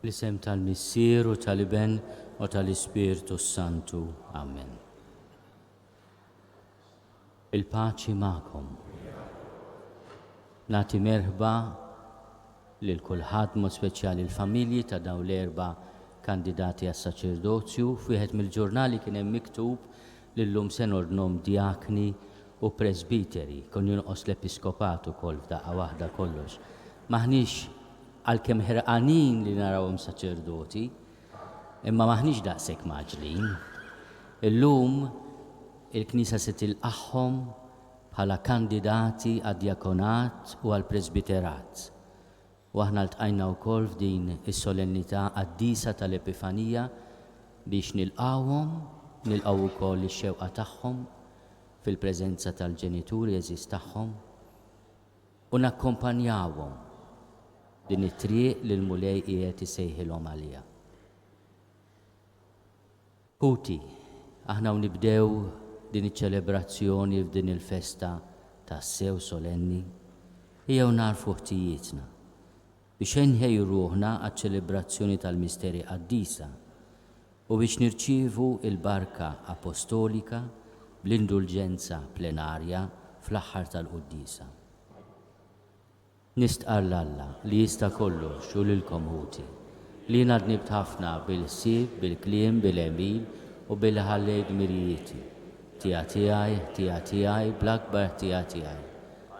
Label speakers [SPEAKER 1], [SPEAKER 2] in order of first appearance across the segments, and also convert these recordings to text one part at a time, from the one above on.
[SPEAKER 1] L-isem tal-Missier u tal-Iben u tal-Ispirtu Santu. Amen. Il-paċi ma'kom. Nati merħba lil kulħadd mod speċjali l-familji ta' dawn l-erba' kandidati għas-saċerdozju f'wieħed mill-ġurnali kien hemm miktub lillum se nordnhom diakni u presbiteri, kon jonqos l-episkopat ukoll f'daqqa waħda kollox. Maħniex għalkemm ħerqanin li narawhom saċerdoti, imma maħniex daqshekk maġlin. Illum il-Knisja se tilqahom bħala kandidati għad-djakonat u għall-presbiterat. U aħna ltqajna wkoll f'din is-solennità Quddiesa tal-Epifanija biex nilqgħu wkoll ix-xewqa tagħhom fil-preżenza tal-ġenituri eżis tagħhom u nakkompanjawhom din it-triq li l-mulej qiegħed isejħilhom għaliha. Kuti, aħna nibdew din iċ-ċelebrazzjoni f'din il-festa tas-sew solenni jew narfu ħtijietna biex inħejju ruħna għaċ-ċelebrazzjoni tal-misteri Quddiesa u biex nirċievu il-barka apostolika bl-indulġenza plenarja fl-aħħar tal-Quddiesa. Nistqar l-Alla li jista' kollox u lilkom ħuti li jiena dnibt ħafna bil-ħsieb, bil-kliem, bil-emil u bil-ħallej dmirijieti tiegħi bl-akbar tiegħi.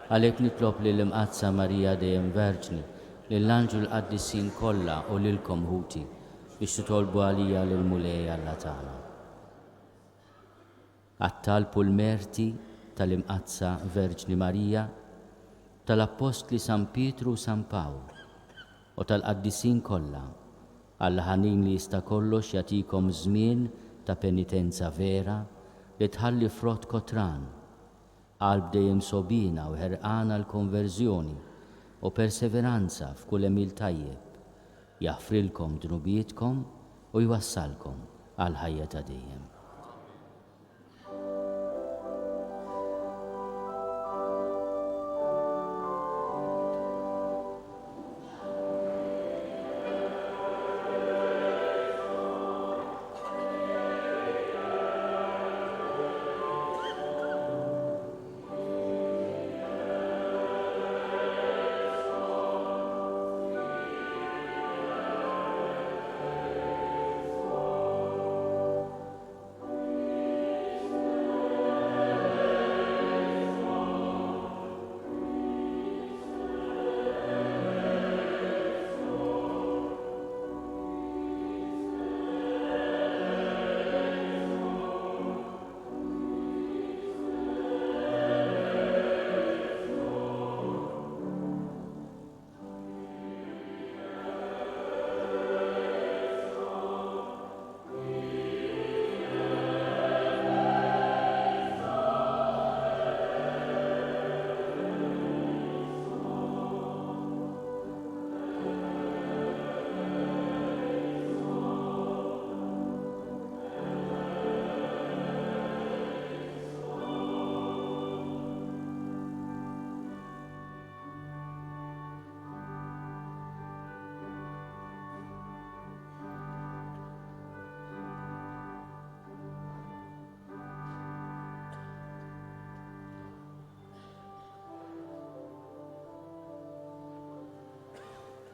[SPEAKER 1] Għalhekk nitlob lill-Imqazza Marija dejjem Verġni lill-Anġu l-Qaddisin kollha u lilkom ħuti biex titolbu għalija lill-Mulej Alla tagħna. Għat-talb u l-merti tal-Imqazza Verġni Marija, tal-Apostli San Pietru u San Pawl u tal-Qaddisin kollha, Alla ħanin li jista' kollox jagħtikom żmien ta' penitenza vera li tħalli frott kotran, qalb dejjem sobina u ħerqana l-konverżjoni u perseveranza f'kull emil tajjeb, jaħfrilkom dnubietkom u jwassalkom għal ħajja ta' dejjem.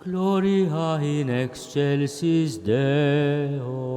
[SPEAKER 1] Gloria in excelsis Deo.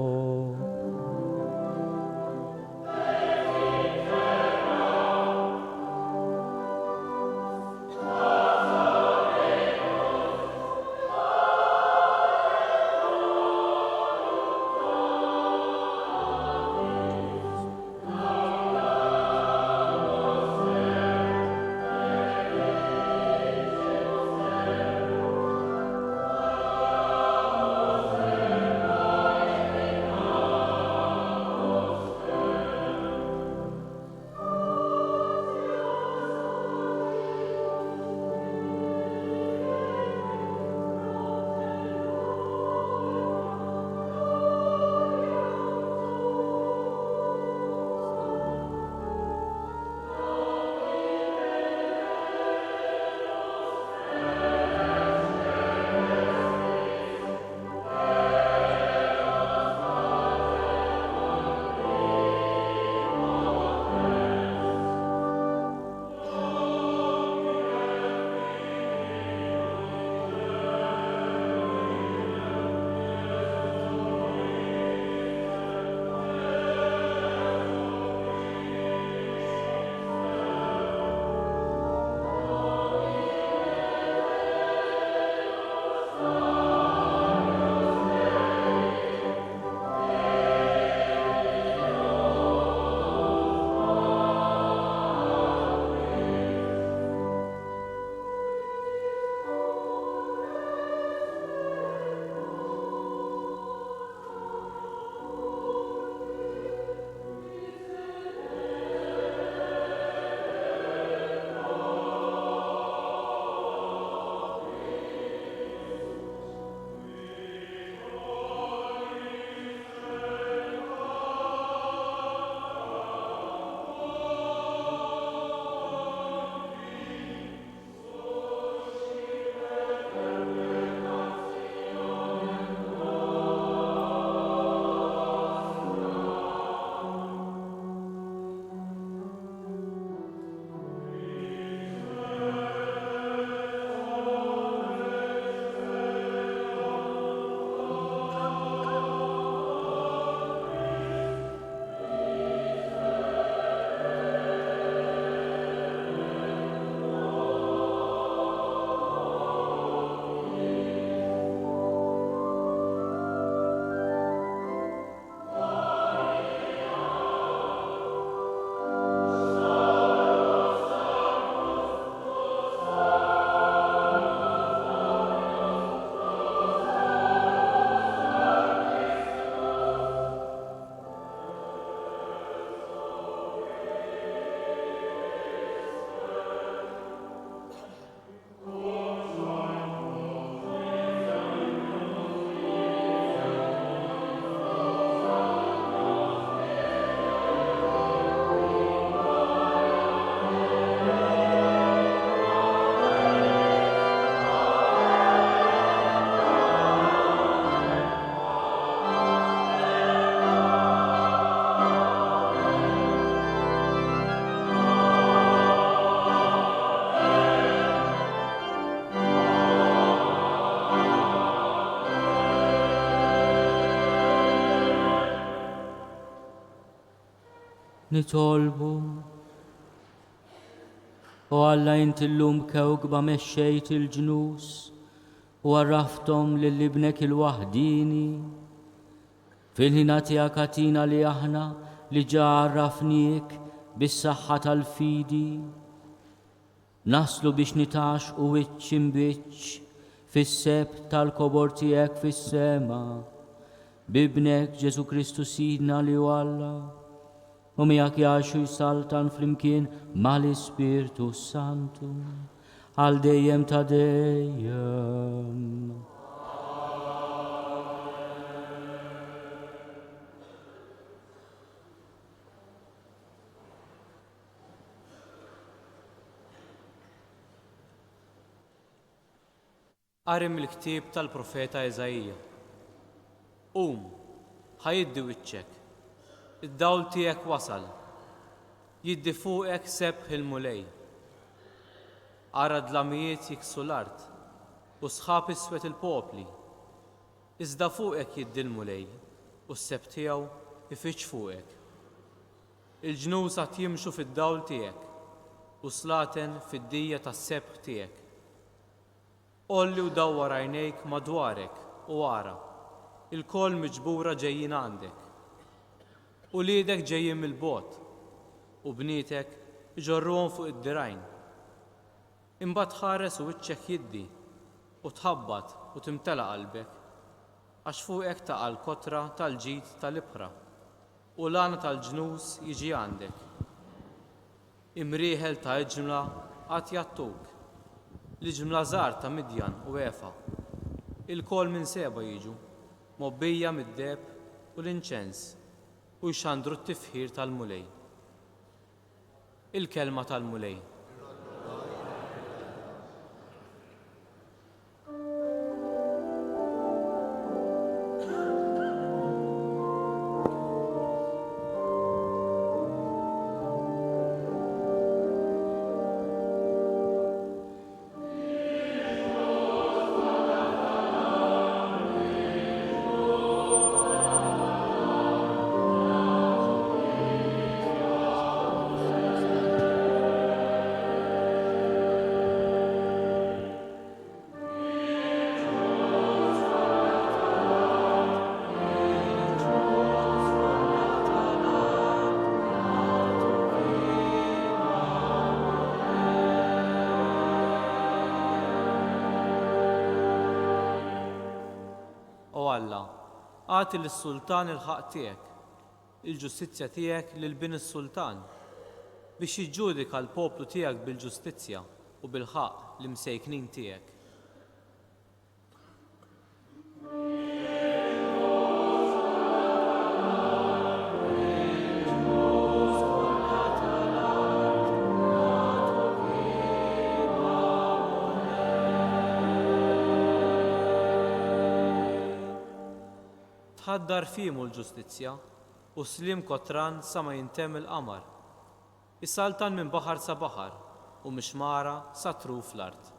[SPEAKER 1] nitolbu. U Alla inti llum kewkba mexxejt il-ġnus u għarraftom lill-ibnek il-waħdini. Fil-ħina tiegħek għatina li aħna li ġa għarrafniek bis-saħħa tal-fidi. Naslu biex nitax u wiċċ imbiċċ fis-seb tal-kobor tiegħek fis-sema. Bibnek Ġesu Kristu Sidna li u Alla. U miegħek jgħixu jsaltan flimkien mal-Ispirtu Santu għal dejjem ta' dejjem.
[SPEAKER 2] Qari mill-ktieb tal-Profeta Eżajija. Ħajiddi wiċċek, id-dawl tiegħek wasal, jiddi fuqek sebħ il-mulej. Ara dlamijiet jiksu l-art u sħab iswed il-popli. Iżda fuqek jiddi l-mulej u s-seb tiegħu ifittx fuqek. Il-ġnus qed jimxu fid-dawl tiegħek u slaten fid-dija tas-sebħ tiegħek. Olli u dawwar għajnejk madwarek u ara, il-koll miġbura ġejjin għandek. U liedek ġejjin mill-bot, u bnietek iġorruhom fuq id-dirajn. Imbagħad tħares u wiċċek jiddi, u tħabbat u timtela qalbek, għax fuqek taqa' l-kotra tal-ġid tal-ibħra, u l-għana tal-ġnus jiġi għandek. Imrieħel ta' ġimla qatt jattuk, li ġimla żgħar ta' Midjan u Efa. Il-koll minn Seba jiġu, mobbija mid-deb u l-inċens, u jxandru t-tifħir tal-mulej. Il-kelma tal-mulej. Alla, għati lis-sultan il-ħaq tiegħek, il-ġustizzja tiegħek lil bin is-sultan, biex jiġġudika l-poplu tiegħek bil-ġustizzja u bil-ħaq l-imsejknin tiegħek. Tħaddar fimu l-ġustizzja u slim kotran sa ma jintem il-qamar. Isaltan minn baħar sa baħar u mixmara sa truf l-art.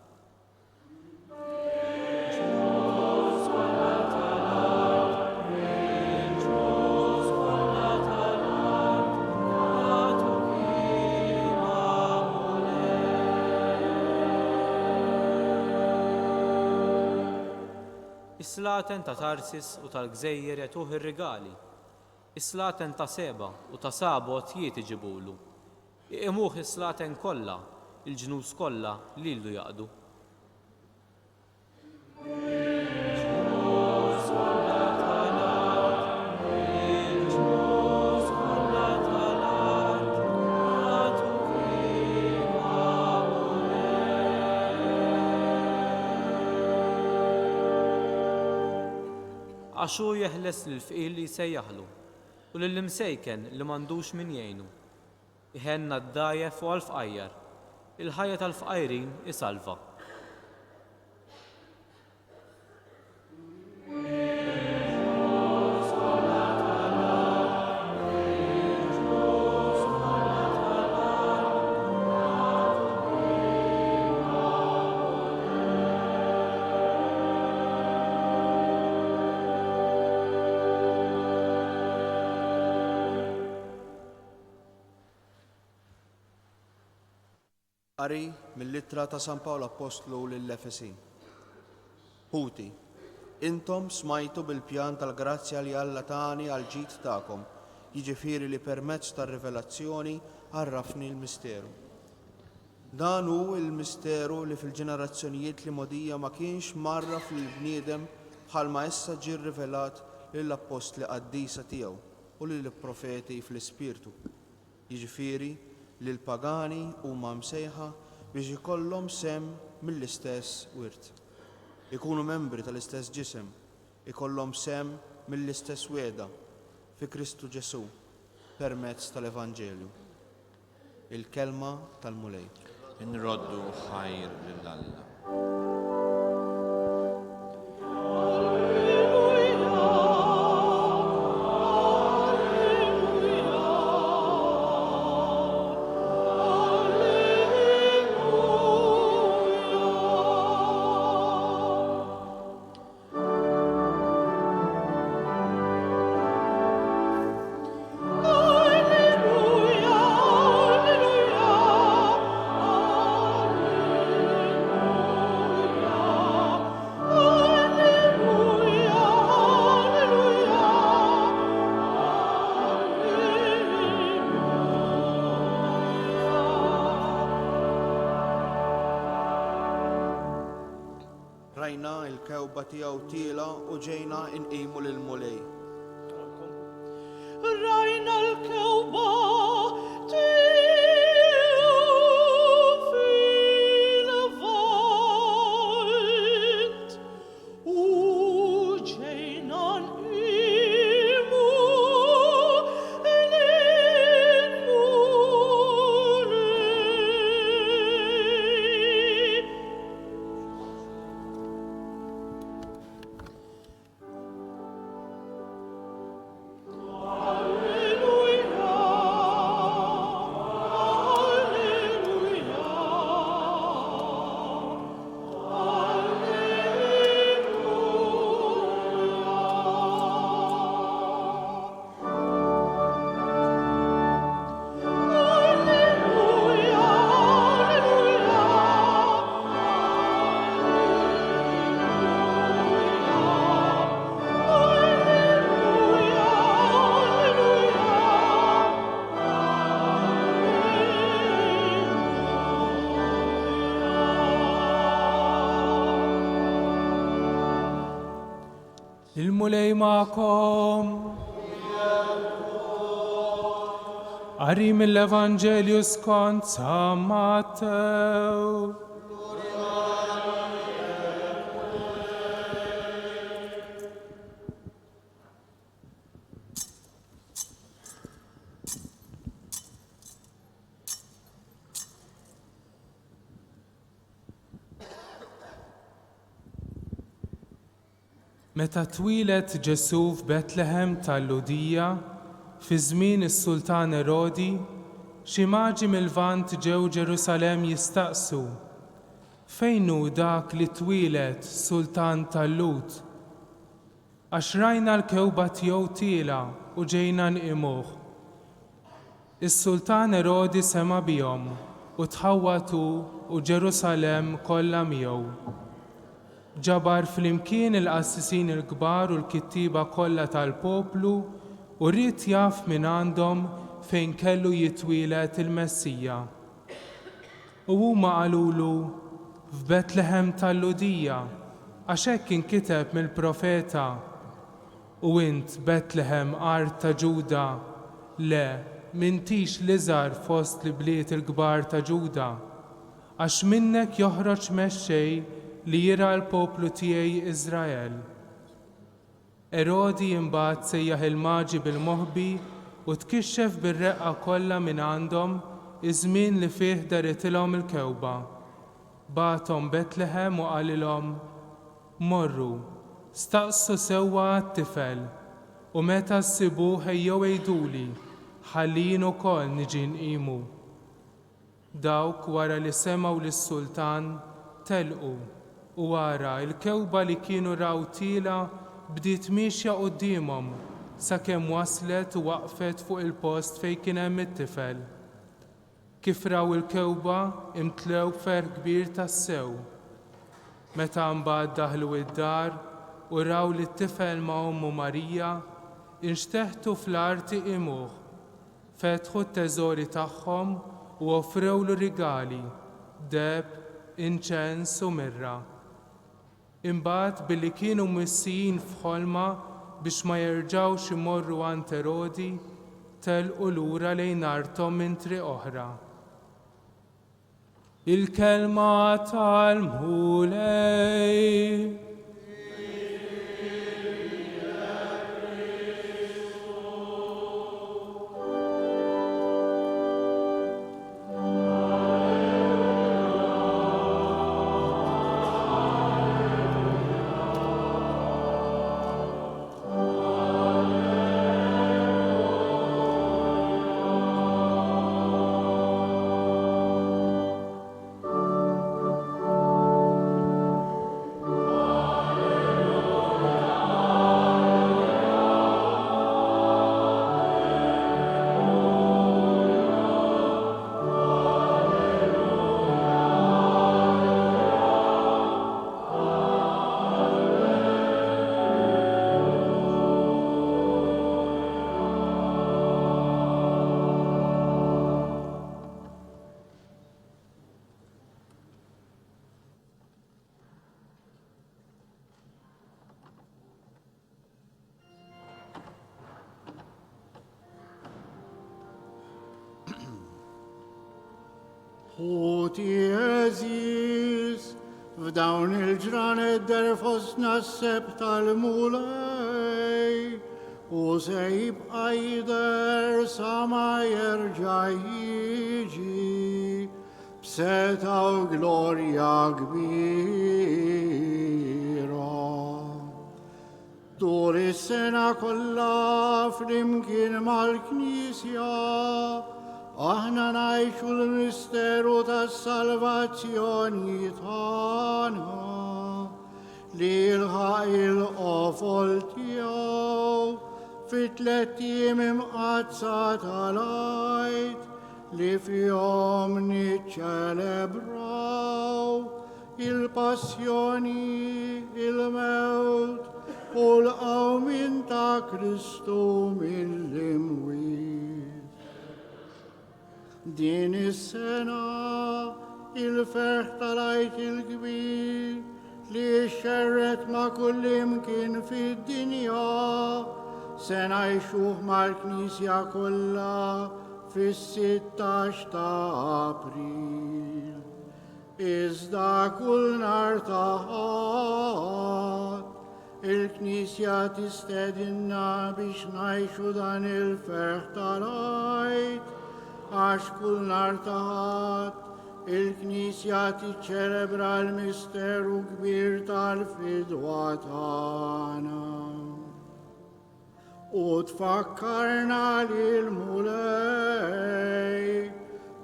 [SPEAKER 2] Is-slaten ta' Tarsis u tal-Gżejjer jagħtuh ir-rigali. Is-slaten ta' Seba u ta' Sabot jiet iġibulu. Iqimuh is-slaten kollha, il-ġnus kollha li llu jaqdu. Għaxu jeħles l-fqil li jsejjaħlu u lill-imsejken li m'għandux min jgħinu. Iħenna d-dajjef u għall-fqajjar, il-ħajja tal-fqajrin isalva.
[SPEAKER 3] Qari mill-littra ta' San Pawl Apostlu lill-Efesin. Ħuti, intom smajtu bil-pjan tal-grazzja li Alla tani għal-ġid tagħkom, jiġifieri li permezz tar-rivelazzjoni għarrafni l-misteru. Dan hu l-misteru li fil-ġenerazzjonijiet li modija ma kienx marraf lill-bniedem bħalma issa ġie rrivelat lill-apostli Quddiesa tiegħu u lill-profeti fl-Ispirtu. Jiġifieri li l-pagani huma msejħa biex ikollhom sem mill-istess wirt. Ikunu membri tal-istess ġisem, ikollhom sem mill-istess wieda fi Kristu Ġesu permezz tal-Evanġelju. Il-kelma tal-mulej.
[SPEAKER 4] Inroddu ħajr lill-Alla.
[SPEAKER 3] Rajna il-kewba tiegħu tiela u ġejna inqimu lill-mulej.
[SPEAKER 5] Rajna l-kewba tiegħu fil-vant u ġejna nqimu lill-mulej.
[SPEAKER 6] Il-mulej ma'kom. Qari mill-Evanġelju skont San Mattew. Meta twilet Ġesu f'Betlehem tal-Ludija, fi żmien is-Sultan Erodi, xi magi mill-Lvant ġew Ġerusalemm jistaqsu: fejn hu dak li twilet Sultan tal-Lud? Għax rajna l-kewba tiegħu tiela u ġejna nqimuh. Is-Sultan Erodi sema bihom u tħawwatu u Ġerusalemm kollha miegħu. Ġabar flimkien il-qassisin il-kbar u l-kittiba kollha tal-poplu u rrid jaf minn għandhom fejn kellu jitwilet il-Messija. U huma qalulu f'Betlehem tal-Ludija għax hekk inkiteb mill-profeta: u int Betlehem art ta' Ġuda, le m'intix l-iżgħar fost l-bliet il-kbar ta' Ġuda, għax minnek joħroġ mexxej li jira l-poplu tiegħi Iżrael. Erodi imbagħad sejjaħ il-magi bil-moħbi u tkixxef bir-reqqa kollha minn għandhom iż-żmien li fih daritilhom il-kewba. Bagħathom Betlehem u qalilhom: morru, staqsu sewwa għat-tifel u meta ssibuh ejjew għejduli ħalli jien ukoll niġi nqimu. Dawk wara li semgħu lis-Sultan telqu u wara l-kewba li kienu raw tiela bdiet mixja qudiemhom sakemm waslet u waqfet fuq il-post fejn kien hemm it-tifel. kif raw il-kewba imtlew fer kbir tas-sew. Meta mbagħad daħlu id-dar u raw li t-tifel ma' Ommu Marija, inxteħtu fl-arti imuh, fetħu t-teżori tagħhom u offrewlu rigali, deb, inċens u mirra. Imbagħad billi kienu missijin f'ħolma biex ma jerġgħux imorru għand Erodi, telqu lura lejn arthom minn triq oħra. Il-kelma tal-Mulej.
[SPEAKER 7] Quddiesa, f'dawn il-ġranet der fostna s-seb tal-Mulej, u se jibqa' jidher sa ma jerġa' jiġi b'seta u glorja kbira. Dur is-sena kollha flimkien mal-Knisja, aħna ngħixu l-misteru tas-salvazzjoni tagħna li jilħaq il-qofol tiegħu fit-tliet jiem imqazza tal-għajt li fihom niċċelebraw il-passjoni, il-mewt u l-qawmin ta' Kristu mill-imwiet. Din is-sena il-ferħ tal-għajt il-kbir li xerret ma' kull imkien fid-dinja se ngħixuh mal-Knisja kollha fis-16 ta' April. Iżda kull nhar ta' Ħadd il-Knisja tistedinna biex ngħixu dan il-ferħ tal-għajt, għax kull nhar ta' Ħadd il-Knisja tiċċelebra l-misteru kbir tal-fidwa tagħna. U tfakkarna li l-Mulej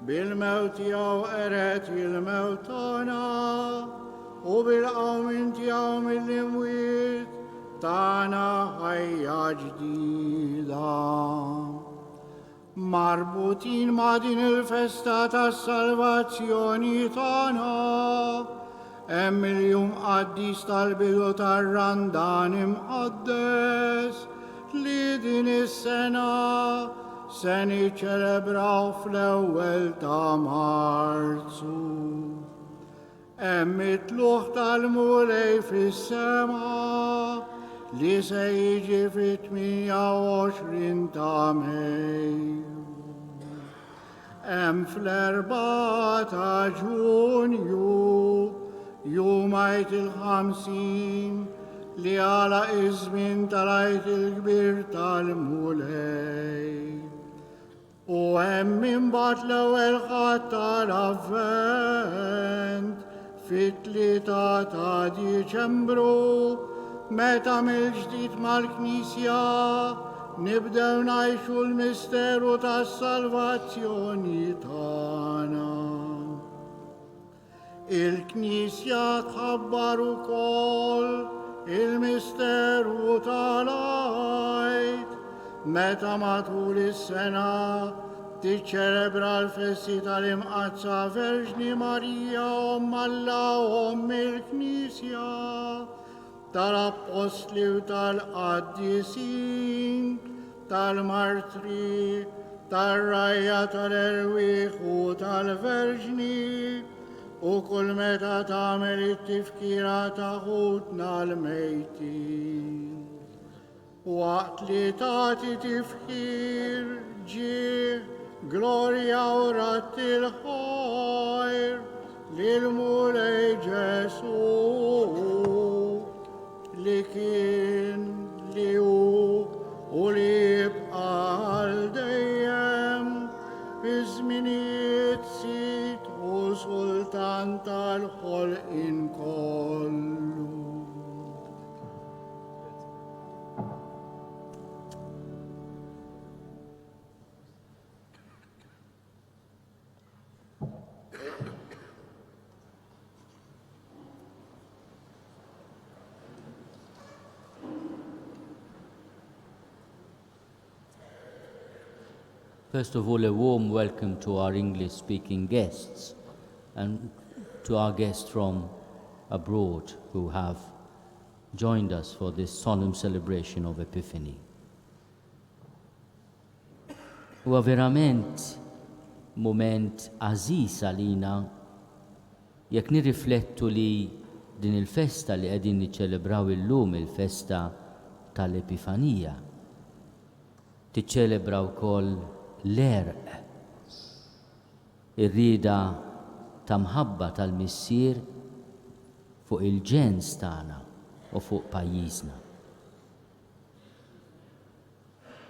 [SPEAKER 7] bil-mewt tiegħu qeret il-mewt tagħna u bil-qawmin tiegħu mill-imwiet tagħna ħajja ġdida. Marbutin ma' din il-festa tas-salvazzjoni tagħna, hemm il-jum qaddis tal-bidu tar-Randan imqaddes li din is-sena se niċċelebraw fl-ewwel ta' Marzu. Hemm it-tluħ tal-Mulej fis-sema li se jiġi fit-28 ta' Mejju. Hemm fl-4 ta' Ġunju jum għajt il-50 li għala iż-żmien tal-għajt il-kbir tal-Mulej. U hemm imbagħad l-ewwel ħadd tal-Avvent fit-3 ta' Diċembru meta mill-ġdid mal-Knisja nibdew ngħixu l-misteru tas-salvazzjoni tagħna. Il-Knisja tħabbar ukoll il-misteru tal-għajt meta matul is-sena tiċċelebra l-festi tal-imqazza Verġni Marija Omm Alla u Omm il-Knisja tal-Apostli u tal-Qaddisin tal-Martri tal-Rajja tal-Erwieħ u tal-Verġni u kull meta tagħmel it-tifkira ta' ħutna l-mejtin. Waqt li tagħti tifkir ġie glorja u ratti l-ħajr lil mulej Ġesu li kien li hu u li jibqa' għal dejjem fi żminijiet sit u sultan tal-ħolqien kollu.
[SPEAKER 1] First of all, a warm welcome to our English-speaking guests and to our guests from abroad who have joined us for this solemn celebration of Epiphany. Huwa verament moment għażiż għalina jekk nirriflettu li din il-festa li qegħdin niċċelebraw illum, il-festa tal-Epifanija, tiċċelebra wkoll l-erq, ir-rieda ta' mħabba tal-missier fuq il-ġens tagħna u fuq pajjiżna.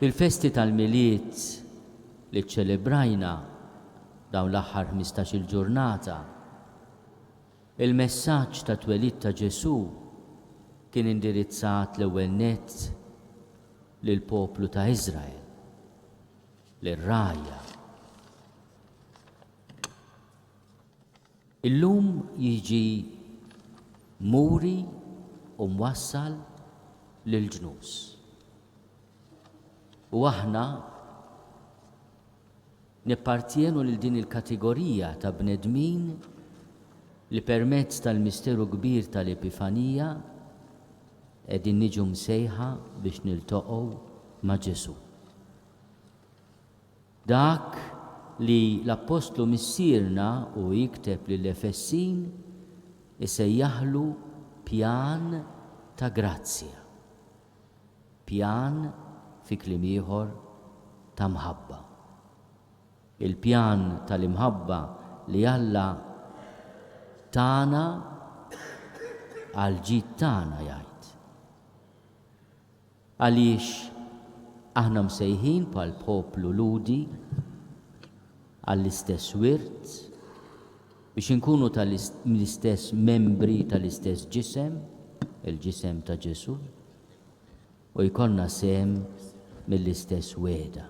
[SPEAKER 1] Il-festi tal-miliet li ċċelebrajna dawn l-aħħar 15-il ġurnata, il-messaġġ ta' twelid ta' Ġesu kien indirizzat l-ewwel nett lill-poplu ta' Iżrael, lir-rajja. Illum jiġi muri u mwassal lill-ġnus. U aħna nippartjenu lil din il-kategorija ta' bnedmin li permezz tal-misteru kbir tal-Epifanija qegħdin niġu msejħa biex niltaqgħu ma' Ġesu. Dak li l-Apostlu missierna u jikteb lill-Efessin isejjaħlu pjan ta' grazzja, pjan fi kliem ieħor ta' mħabba. Il-pjan tal-imħabba li Alla tana għal ġid tagħna jgħid. Għaliex aħna msejħin bħal poplu ludi għall-istess wirt biex inkunu tal-istess membri tal-istess ġisem, il-ġisem ta' Ġesu, u jkollna sem mill-istess weda.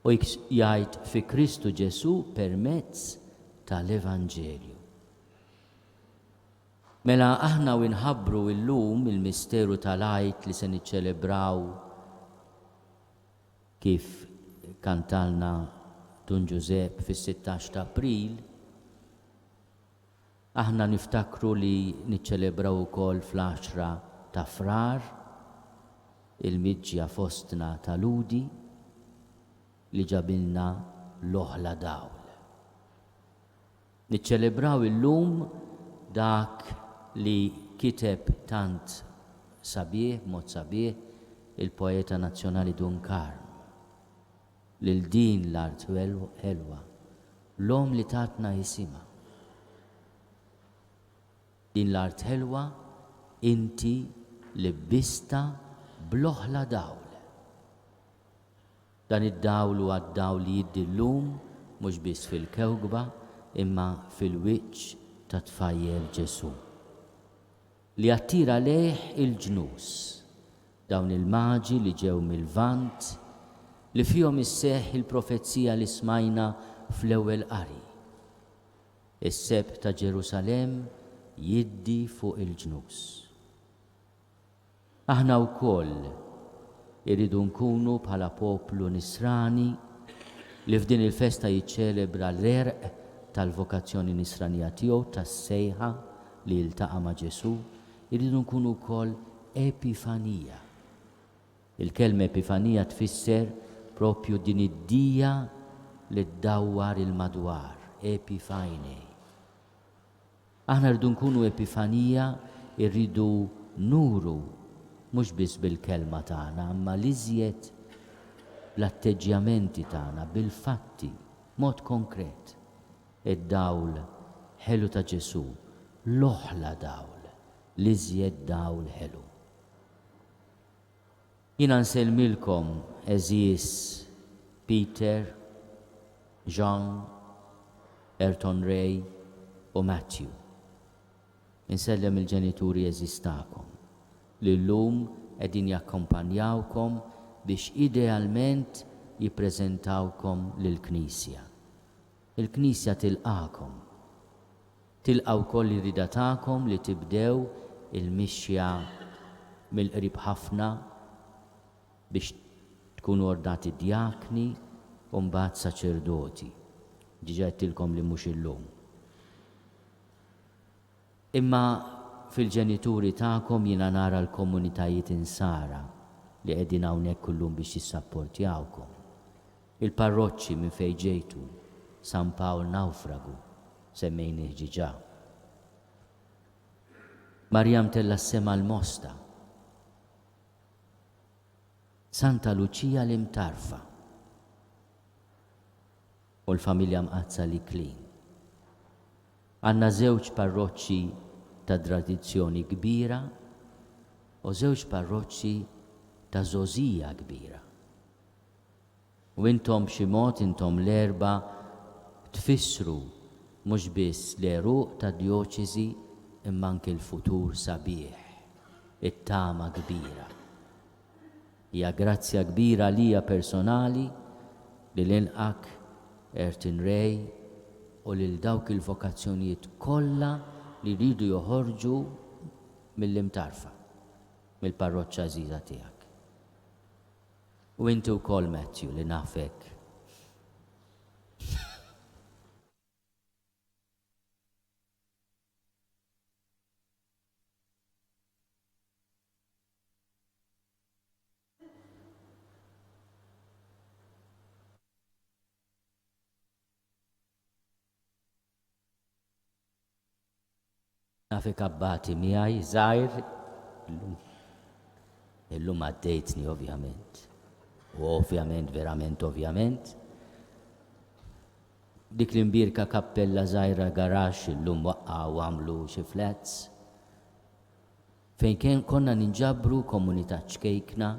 [SPEAKER 1] U jgħid fi Kristu Ġesu permezz tal-Evanġelju. Mela aħna u nħabbru illum il-misteru tal-għajt li se niċċelebraw kif kantalna Dun Giuseppe fis-16 ta' April, aħna niftakru li niċċelebraw ukoll fl-10 ta' Frar il-miġġja fostna ta' Ludi li ġabilna l-oħla dawl. Niċċelebraw illum dak li kiteb tant sabiħ, mod sabiħ, il-poeta nazzjonali Dunkarm, lil din l-art ħelwa, l-om li tatna jisima. Din l-art ħelwa inti li bista bl-oħla dawl. Dan id-dawl huwa d-dawl li jiddillum mhux biss fil-kewkba imma fil-wiċċ ta' tfajjel Ġesu. Li attira leħ il-ġnus, dawn il-maġi li ġew mill-Vant li fihom isseħħ il-profezzija li smajna fl-ewwel qari. Is-seb ta' Ġerusalem jiddi fuq il-ġnus. Aħna wkoll Irridu nkunu bħala poplu nisrani li f'din il-festa jiċċelebra l-erq tal-vokazzjoni nisranija tiegħu tas-sejħa li jiltaqa' ma' Ġesu. Irridu nkunu wkoll Epifanija. Il-kelma Epifanija tfisser propju din id-dija li ddawwar il-madwar, Epifajnej. Aħna rridu nkunu Epifanija, irridu nuru mhux biss bil-kelma tagħna, imma l-iżjed bl-atteġġjamenti tagħna, bil-fatti, mod konkret. Id-dawl ħelu ta' Ġesu, l-oħla dawl, l-iżjed dawl ħelu. Jiena nsellmilkom eżies Peter, Jean, Ayrton Ray u Matthew. Insellem il-ġenituri eżies tagħkom li llum qegħdin jakkompanjawkom biex idealment jippreżentawkom lill-Knisja. Il-Knisja tilqakom. Tilqaw koll ir-rida tagħkom li tibdew il-mixja mill-qrib ħafna biex tkunu ordati djakni u mbagħad saċerdoti. Ġiġa qedtilkom li mhux illum. Imma fil-ġenituri tagħkom jiena nara l-komunitajiet insara li qegħdin hawnhekk kullum biex jissapportjawkom. Il-parroċċi minn fejn ġejtu, San Pawl Nawfragu, semmejnieh ġiġa. Marjam tella s-sema l-Mosta. Santa Luċija l-Imtarfa. U l-familja mqazza li klin. Għandna żewġ parroċċi ta' tradizzjoni kbira u żewġ parroċċi ta' żożija kbira. U intom b'xi mod intom l-Erba tfissru mhux biss l-eruq ta' djoċeżi imma anke l-futur sabiħ, it-tama kbira. Hija grazzja kbira lija personali li l-inqak Ayrton Ray u lil dawk il-vokazzjonijiet kollha li jridu joħorġu mill-Imtarfa, mill-parroċċa żgħira tiegħek. U inti wkoll Matthew li nafek. Nafek abbati miegħi żgħir, illum għaddejtni ovvjament. U ovvjament, verament ovvjament. Dik l-imbirka kappella żgħira garax illum waqqgħu għamlu xi flats. Fejn konna ninġabru komunità ċkejkna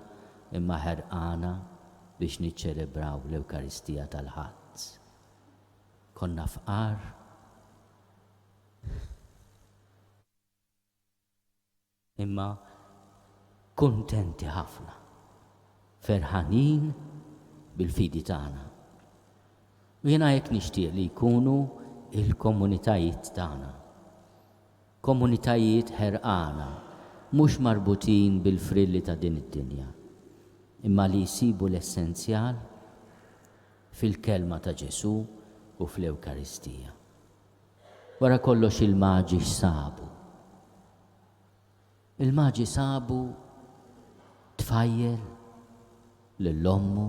[SPEAKER 1] imma ħerqana biex niċċelebraw l-Ewkaristija tal-Ħadd. Konna fqar. Imma kuntenti ħafna, ferħanin bil-fidi tagħna. U jiena hekk nixtieq li jkunu il-komunitajiet tagħna. Komunitajiet ħerqana, mhux marbutin bil-frilli ta' din id-dinja, imma li jsibu l-essenzjal fil-kelma ta' Ġesu u fl-Ewkaristija. Wara kollox il-maġi x'sabu. Il-maġi sabu tfajjel lill-ommu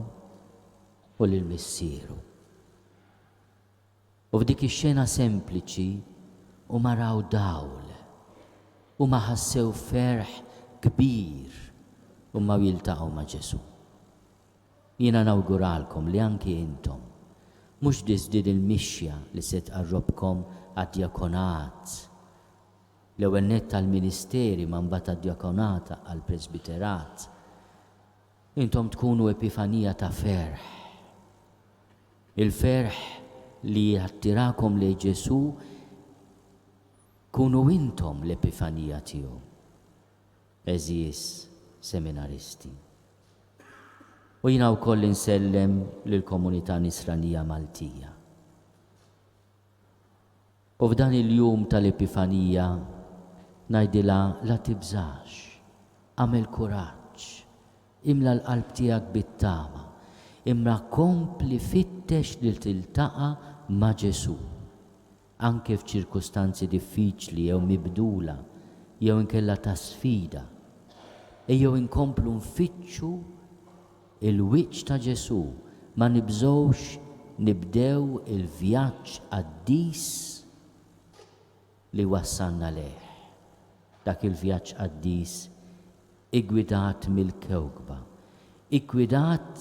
[SPEAKER 1] u lill-missieru. U f'dik ix-xena sempliċi u maraw dawl u ma ħassew ferħ kbir u ma jiltaqgħu ma' Ġesu. Jiena nawguralkom li anki intom mhux din il-mixja li se tqarrobkom għad-djakonat, l-ewwel nett tal-ministeri ma mbagħad tad-djakonata għall-presbiterat. Intom tkunu epifanija ta' ferħ. Il-ferħ li jattirakom lejn Ġesu kunu intom l-epifanija tiegħu. Eżies seminaristi. U jiena wkoll insellem lill-komunità Nisranija Maltija. U f'dan il-jum tal-Epifanija ngħidilha la tibżax, għamel kuraġġ, imla l-qalb tiegħek bit-tama, imma kompli fittex li tiltaqa' ma' Ġesu. Anke f'ċirkustanzi diffiċli jew mibdula, jew inkella ta' sfida. Ejjew inkomplu nfittxu il-wiċċ ta' Ġesu, ma nibżgħux nibdew il-vjaġġ qaddis li wassalna leh. Dak il-vjaġġ qaddis igwidat mill-kewkba, igwidat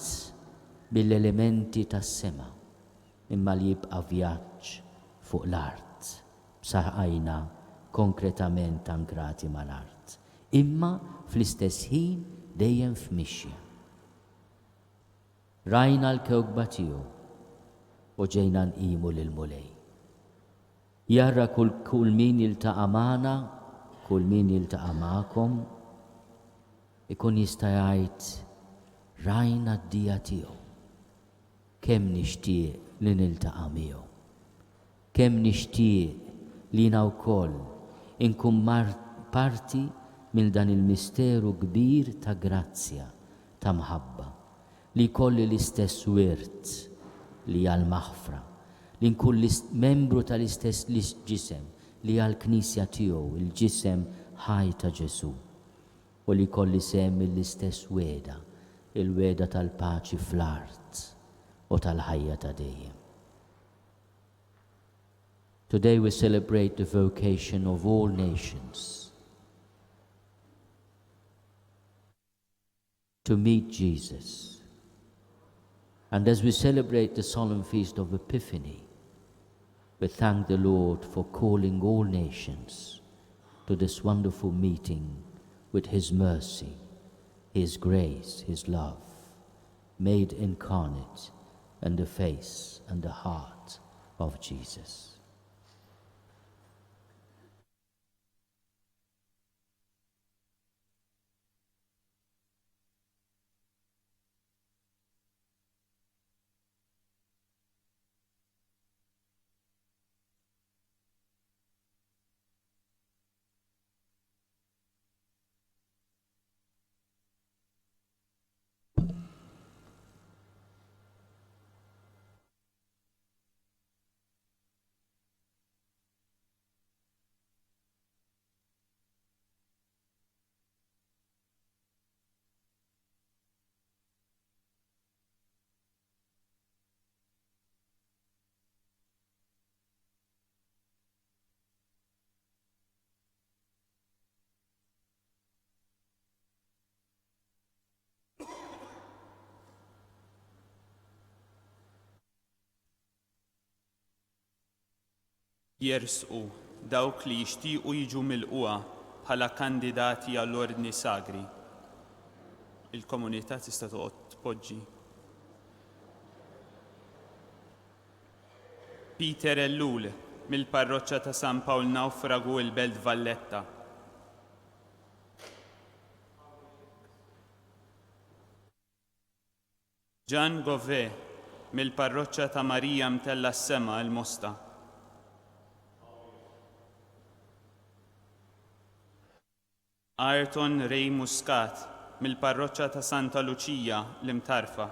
[SPEAKER 1] mill-elementi tas-sema, imma li jibqa' vjaġġ fuq l-art, b'saħħajna konkretament ankrati mal-art, imma fl-istess ħin dejjem f'mixja. Rajna l-kewkba tiegħu u ġejna nqimu lil-mulej. Jarra kull min jiltaqa' magħna, kull min jiltaqa' magħkom, ikun jista' jgħid rajna d-dija tiegħu. Kemm nixtieq li niltaqa' miegħu. Kemm nixtieq li jiena wkoll inkun parti minn dan il-misteru kbir ta' grazzja, ta' mħabba, li jkolli l-istess wirt li għal-maħfra, li nkun membru tal-istess ġisem li għal-Knisja tiegħu, il-ġisem ħaj ta' Ġesu, u li kolli sem l-istess weda, il-weda tal-paċi fl-art u tal-ħajja ta' dejjem. Today we celebrate the vocation of all nations to meet Jesus. And as we celebrate the solemn feast of Epiphany, we thank the Lord for calling all nations to this wonderful meeting with His mercy, His grace, His love, made incarnate in the face and the heart of Jesus.
[SPEAKER 8] Jersqu dawk li jixtiequ jiġu milquha bħala kandidati għall-ordni sagri. Il-komunità tista' toqgħod tpoġġi. Peter Ellul mill-parroċċa ta' San Pawl Nawfragu il-Belt Valletta. Gian Gove mill-parroċċa ta' Marija Mtella s-Sema il-Mosta. Ayrton Ray Muscat mill-parroċċa ta' Santa Lucia l-Imtarfa.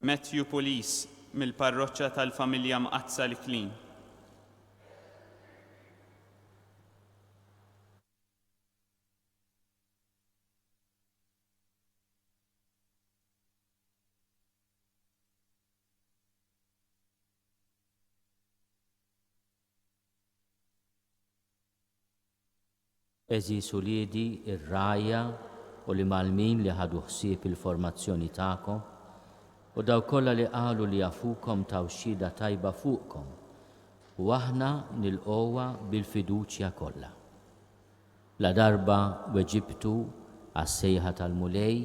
[SPEAKER 8] Matthew Police mill-parroċċa tal-Familja Mqazza l-Klin.
[SPEAKER 1] Eżis uliedi, ir-rajja u li malmin li ħadu ħsieb il-formazzjoni tagħkom u daw kollha li qalu li jafukom taw xhieda tajba fuqkom u aħna nilqgħuha bil-fiduċja kollha. La darba weġibtu għas-sejħa tal-mulej,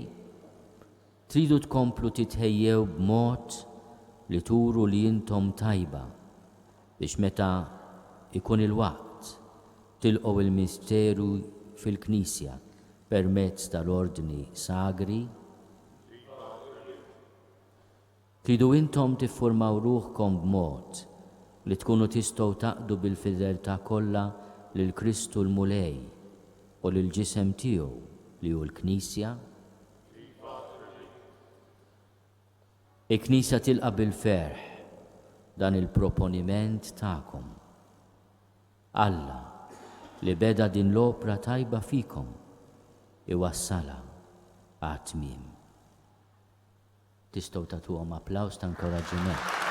[SPEAKER 1] tridu tkomplu titħejjew b'mod li turu li intom tajba biex meta ikun il-waqt tilqgħu il-misteru fil-Knisja permezz tal-ordni sagri. Tridu intom tiffurmaw ruħkom b'mod li tkunu tistgħu taqdu bil-fideltà kollha lil Kristu l-mulej u lil ġisem tiegħu li hu l-Knisja. Il-Knisja tilqa' bil-ferħ dan il-proponiment tagħkom. Alla li beda din l-opra tajba fikom iwassala għat-tmiem. Tistgħu tagħtuhom applaws ta' inkoraġġiment.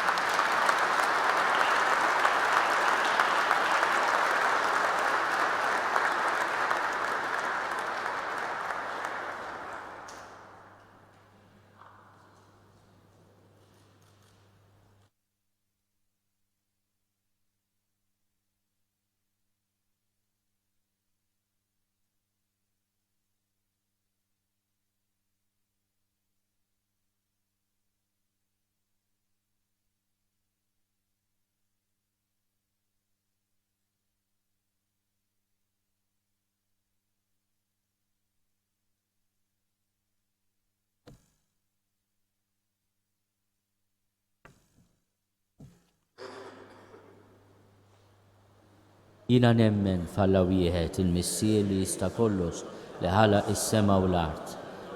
[SPEAKER 1] Jina nemmen falla wieħed il-Missier li jista' kollox li ħalaq is-sema u l-art,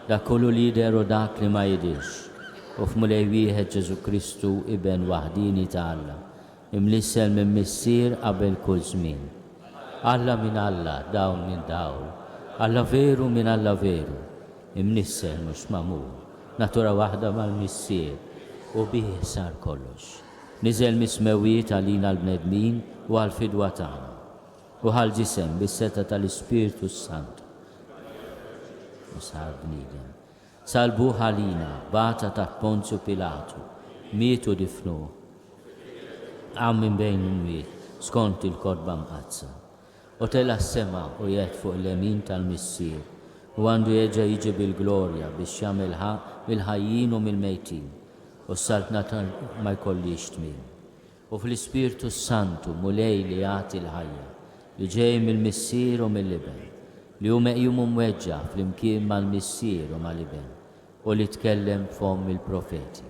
[SPEAKER 1] dak kollu li jidher u dak li ma jidirx, u f'mulej wieħed Ġesu Kristu iben waħdini ta' Alla, imlissel minn Missier qabel kull żmien. Alla minn Alla, dawn minn dawl, Alla veru minn Alla veru, imnissel mhux magħmul, natura waħda mal-Missier u bih sar kollox. Niżel mismewiet għalina l-bnedmin u għal-fidwa tagħna. U ħal-ġisem bis-seta tal-Ispiritu Sant. U sar bniedem. Salbu ħalina, bata ta' Ponzju Pilatu, mietu difnu. Għam minn bejn il-mwiet, skont il-kodba mqazza. U tela s-sema u jgħid fuq l-emin tal-Missier. U għandu jeġa jiġi bil-glorja biex jagħmel mill-ħajjin u mill-mejtin. U s-saltna ma jkollix tmiem. U fl-Ispiritu Santu mulej li jagħti l-ħajja. Li ġej mill-Missier u mill-Iben, li hu meqjum mweġġa flimkien mal-Missier u mal-Iben, u li tkellem f'hom il-profeti.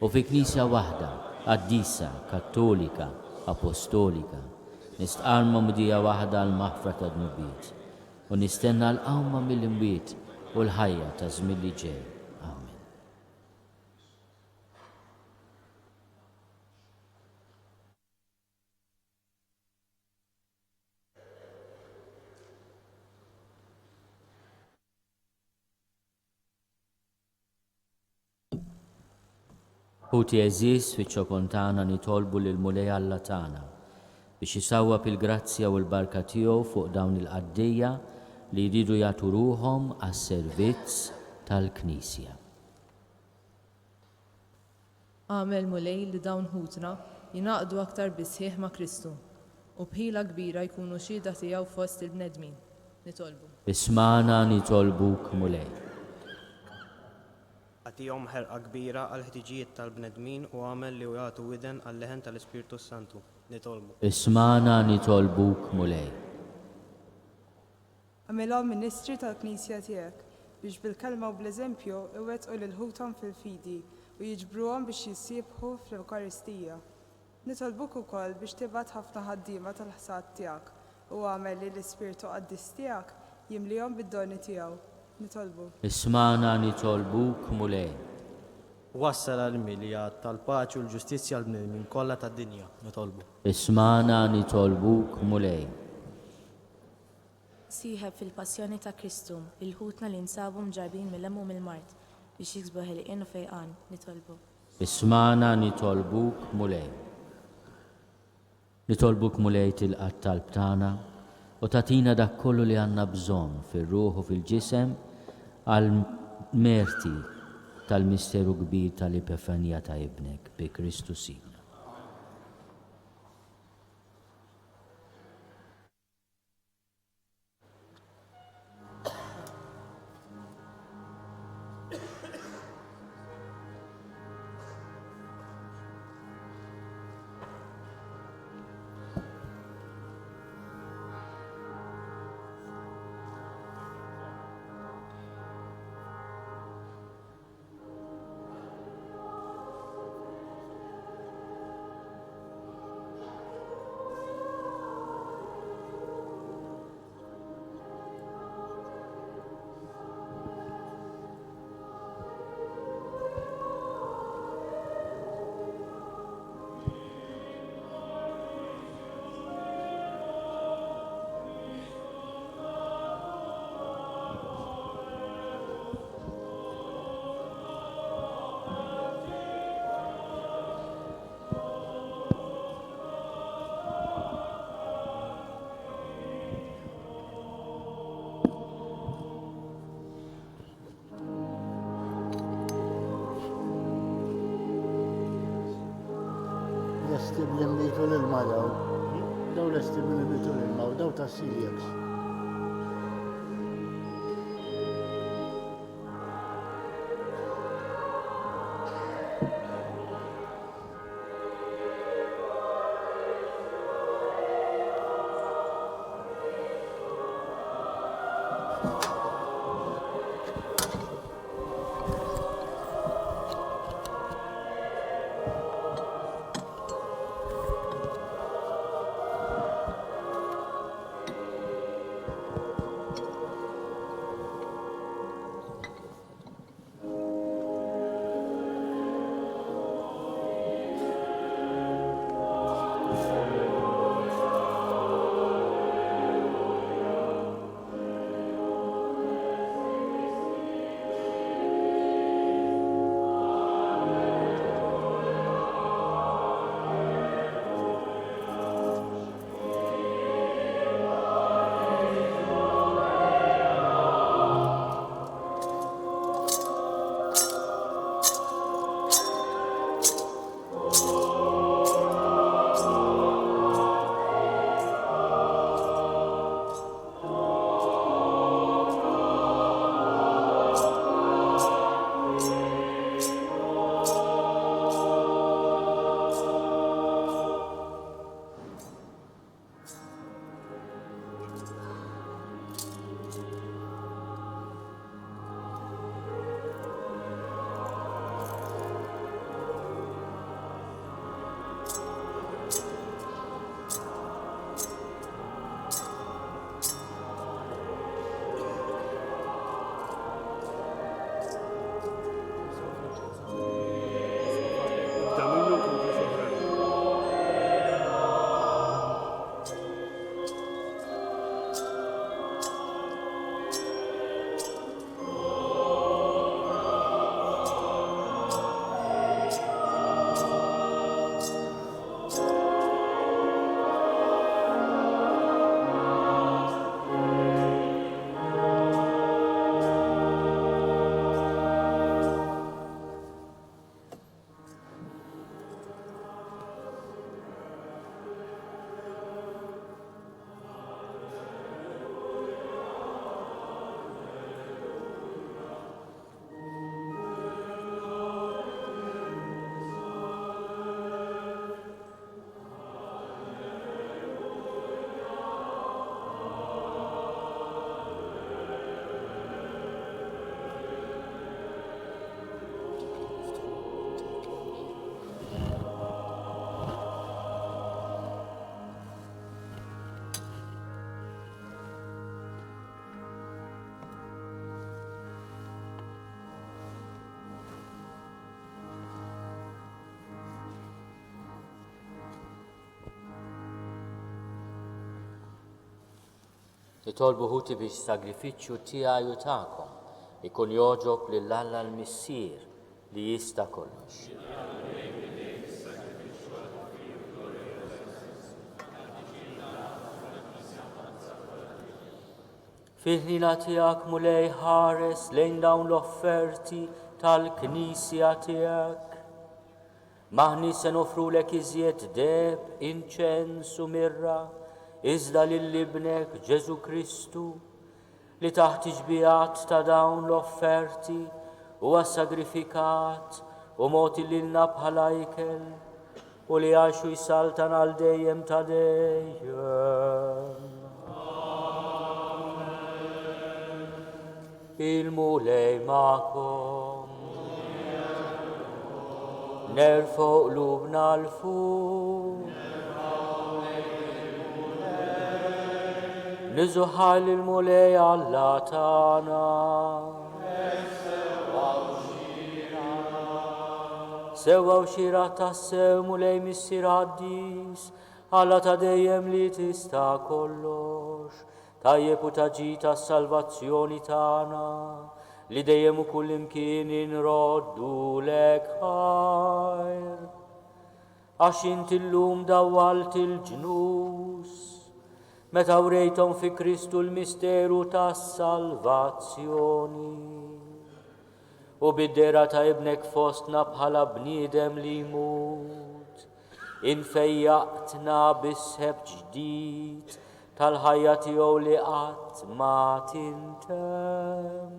[SPEAKER 1] U fi Knisja waħda, Quddiesa, Kattolika, Apostolika, nistqarma mdija waħda l-maħfra ta' dnubiet, u nistenna l-qawma mill-imwiet u l-ħajja ta' żmien li ġej. Amen. Ħuti eżis fiċ-ċokontana nitolbu lil mulej Alla tagħna biex isawwab il-grazzja u l-barka tiegħu fuq dawn il-qaddejja li jridu jagħtu ruhom għas-servizz tal-Knisja.
[SPEAKER 9] Għamel mulej li dawn ħutna jingħaqdu aktar bisħieħ ma' Kristu u bħila kbira jkunu xhieda tiegħu fost il-bnedmin. Nitolbu.
[SPEAKER 1] Ismana nitolbuk mulej.
[SPEAKER 10] Għatihom ħerqa kbira għal ħtiġijiet tal-bnedmin u għamel li jagħtu widen għall-leħen tal-Ispiritu Santu. Nitolbu.
[SPEAKER 1] Ismana nitolbuk mulej.
[SPEAKER 11] Għamilhom ministri tal-Knisja tiegħek biex bil-kelma u bl-eżempju iwettqu lil ħuthom fil-fidi u jiġbruhom biex jissieħbu fl-Ewkaristija. Nitolbuk ukoll biex tibgħat ħafna ħaddiema tal-ħsad tiegħek u għamel li l-Ispirtu Qaddis tiegħek jimlihom bid-doni tiegħu. Nitolbu.
[SPEAKER 1] Ismana nitolbuk mulej.
[SPEAKER 10] Wassal għal-milja tal-paċi u l-ġustizzja għal-bnedmin kollha tad-dinja. Nitolbu.
[SPEAKER 1] Ismana nitolbuk mulej.
[SPEAKER 12] Sieħeb fil-passjoni ta' Kristu, il-ħutna li nsabu mġarbin mill-hemm u mill-mart biex jiksbu ħelqien u fejqan. Nitolbu.
[SPEAKER 1] Ismana nitolbuk mulej. Nitolbuk mulej tilqat talb tagħna u tatina dak kollu li għandna bżonn fir-ruħ u fil-ġisem għal-merti tal-misteru kbir tal-Epifanija ta' ibnek bi Kristu Sina.
[SPEAKER 7] l-estim li mmitu l-ilma daw. Daw l-estim li mmitu l-ilma u daw ta' celiacs.
[SPEAKER 1] Nitolbu ħuti biex sagrifiċċju tiegħi u tagħkom ikun joġob lill-Alla l-Missier li jista' kollox. Fil-ħina tiegħek mulej ħares lejn dawn l-offerti tal-Knisja tiegħek. Maħni se nofrulek iżjed deb, inċens u mirra, iżda lill-ibnek Ġesu Kristu li taħt iġbijat ta' dawn l-offerti huwa sagrifikat u moti lilna bħala ikel u li għaxu jsaltan għal dejjem ta' dejjem. Il-mulej ma'kom, nerfo qlubna l-fuq, niżuħal il-mulej Alla tagħna. Sewa u xira tassew mulej Missier Qaddis, Alla ta' dejjem li tista' kollox, tajjeb u taġi tas-salvazzjoni tagħna, li dejjem u kull imkien inroddu lek ħajr. Għax inti llum dawwalt il-ġnus, meta wrejthom fi Kristu l-misteru tas-salvazzjoni. U bid-dera ta' ibnek fostna bħala bniedem li jmut, infejjaqtna bisħeb ġdid tal-ħajja tiegħu li qatt ma tintemm.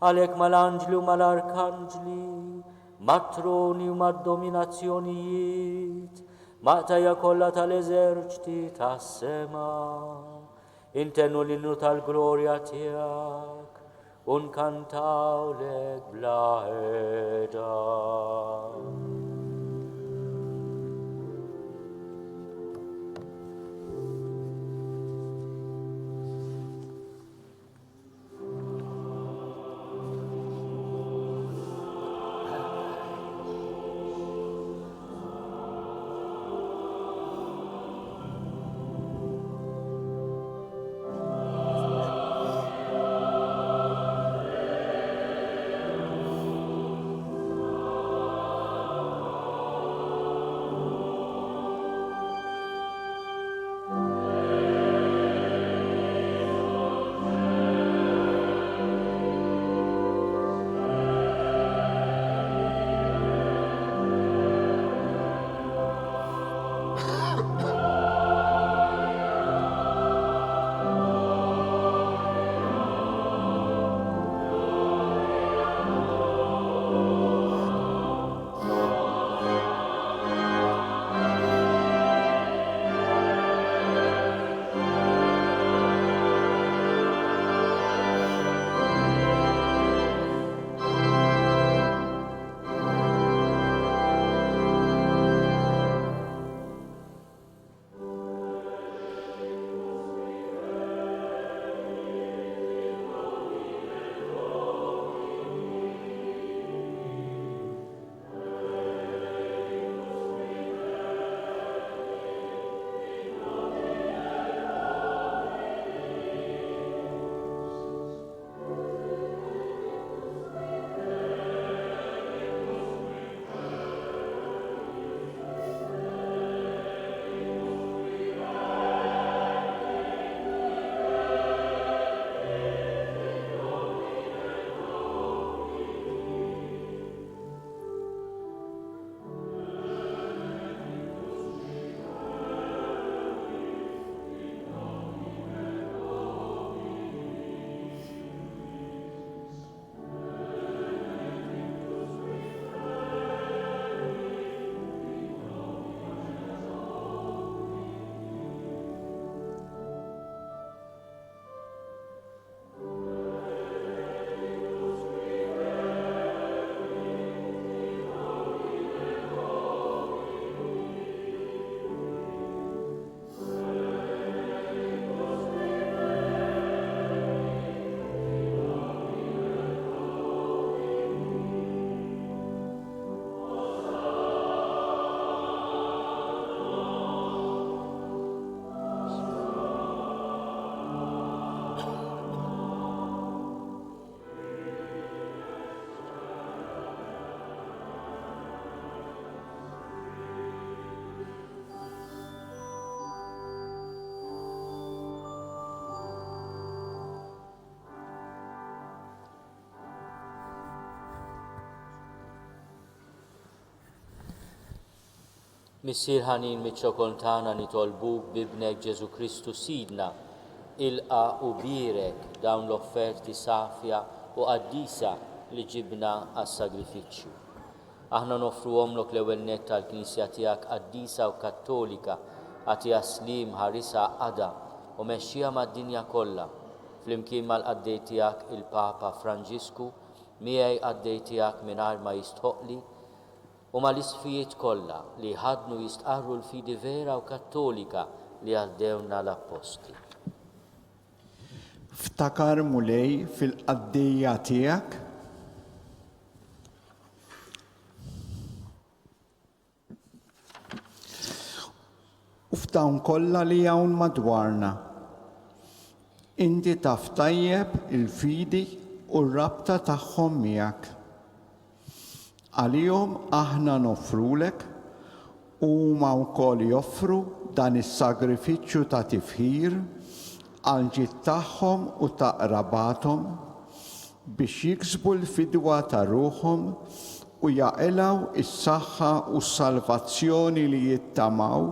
[SPEAKER 1] Għalhekk mal-anġli u mal-arkanġli, mat-troni u mad-dominazzjonijiet, maqtajja kollha tal-eżerċiti tas-sema, intennu l-innu tal-glorja tiegħek u nkantawlek bla ħeda. Missier ħanin miċ-ċokoltana nitolbuk bibnek Ġesu Kristu Sidna, ilqa u birek dawn l-offerti safja u qaddisa li ġibna għas-sagrifiċċju. Aħna nofruhomlok l-ewwel nett tal-Knisja tiegħek qaddisa u kattolika għati slim ħarisa għada u mexxija mad-dinja kollha, flimkien mal-qaddej tiegħek il-Papa Franġisku, miegħi qaddej tiegħek mingħajr ma jistħoqli, u mal-isfijiet kollha li ħadnu jistqarru l-fidi vera u kattolika li għaddewna l-apposti.
[SPEAKER 7] Ftakar mulej fil-qaddejja tiegħek u f'dawn kollha li hawn madwarna. Inti taf tajjeb il-fidi u r-rabta tagħhom miegħek. Għalihom aħna nofrulek u huma wkoll joffru dan is-sagrifiċċju ta' tifħir għal ġid tagħhom u ta' qrabathom biex jiksbu l-fidwa ta' ruħhom u jaqilaw is-saħħa u s-salvazzjoni li jittamaw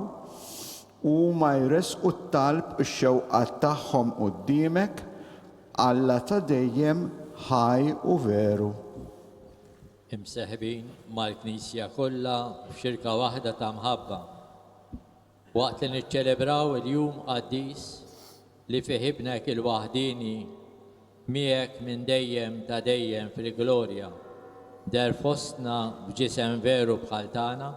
[SPEAKER 7] u ma jresqu t-talb ix-xewqat tagħhom quddiemek Alla ta' dejjem ħaj u veru.
[SPEAKER 13] Imseħbin mal-Knisja kollha f'xirka waħda ta' mħabba. Waqt li niċċelebraw il-jum qaddis li fih ibnek il-waħdini miegħek minn dejjem ta' dejjem fil-glorja der fostna b'ġisem veru bħal tagħna,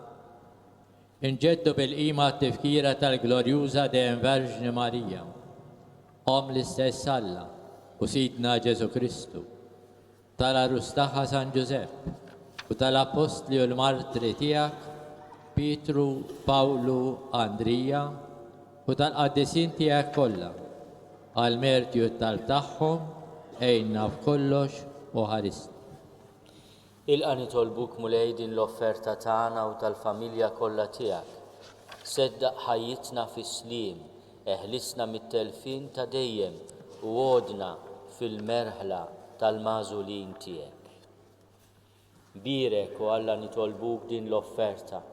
[SPEAKER 13] inġeddu bil-qima t-tifkira tal-glorjuża dejjem Verġni Marija, Om l-istess Alla u Sidna Ġesu Kristu, tal-arus tagħha San Ġusepp u tal-apostli u l-martri tiegħek Pietru, Pawlu, Andrija u tal-qaddisin tiegħek kollha, għal-mertju tal-tagħhom ejna f'kollox u ħarist.
[SPEAKER 1] Ilqa nitolbuk mulej din l-offerta tagħna u tal-familja kollha tiegħek. Seddaq ħajjitna fis-sliem, eħlisna mit-telfin ta' dejjem u għodna fil-merħla tal-mażulin tiegħek. Birek u Alla nitolbuk din l-offerta,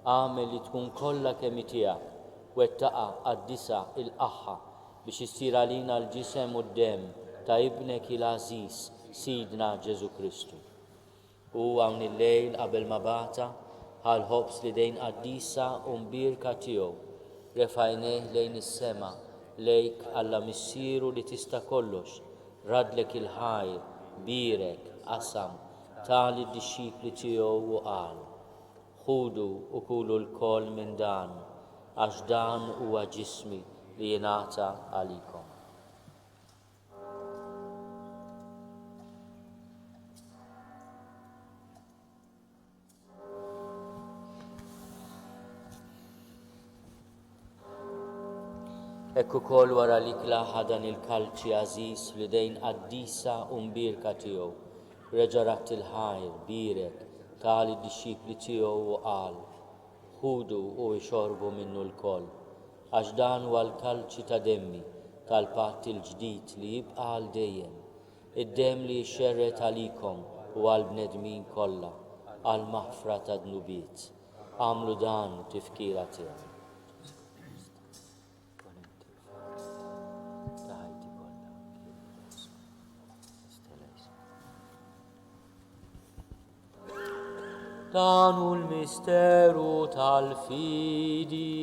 [SPEAKER 1] għamel li tkun kollha kemm tiegħek, wettaqa qaddisa il-qaħħa biex issir għalina l-ġisem u d-dem ta' ibnek il-Aziz Sidna Ġesu Kristu. U hawn il-lejl qabel ma bata ħal-ħobs li dejn qaddisa u mbirka tiegħu refajneh lejn is-sema lejk Alla missieru li tista' kollox, radlek il-ħajr, birek, qasam, tali d-dixxipli tiegħu u qal: ħudu u kulu l-koll minn dan, għax dan huwa ġismi li jingħata għalikom. Ekku kol wara li klaħa dan il-kalċi Aziz li dejn qaddisa u mbirka tiegħu, reġarat il-ħajr, birek, tali d-dixxipli tiegħu u qal: ħudu u ixorbu minnu l-koll, għax dan huwa l-kalċi ta' demmi tal-patt il-ġdid li jibqa' għal dejjem, id-dem li jxerret għalikom u għall-bnedmin kollha għal maħfra ta' dnubiet. Għamlu dan tifkira tiegħu. Dan hu l-misteru tal-fidi.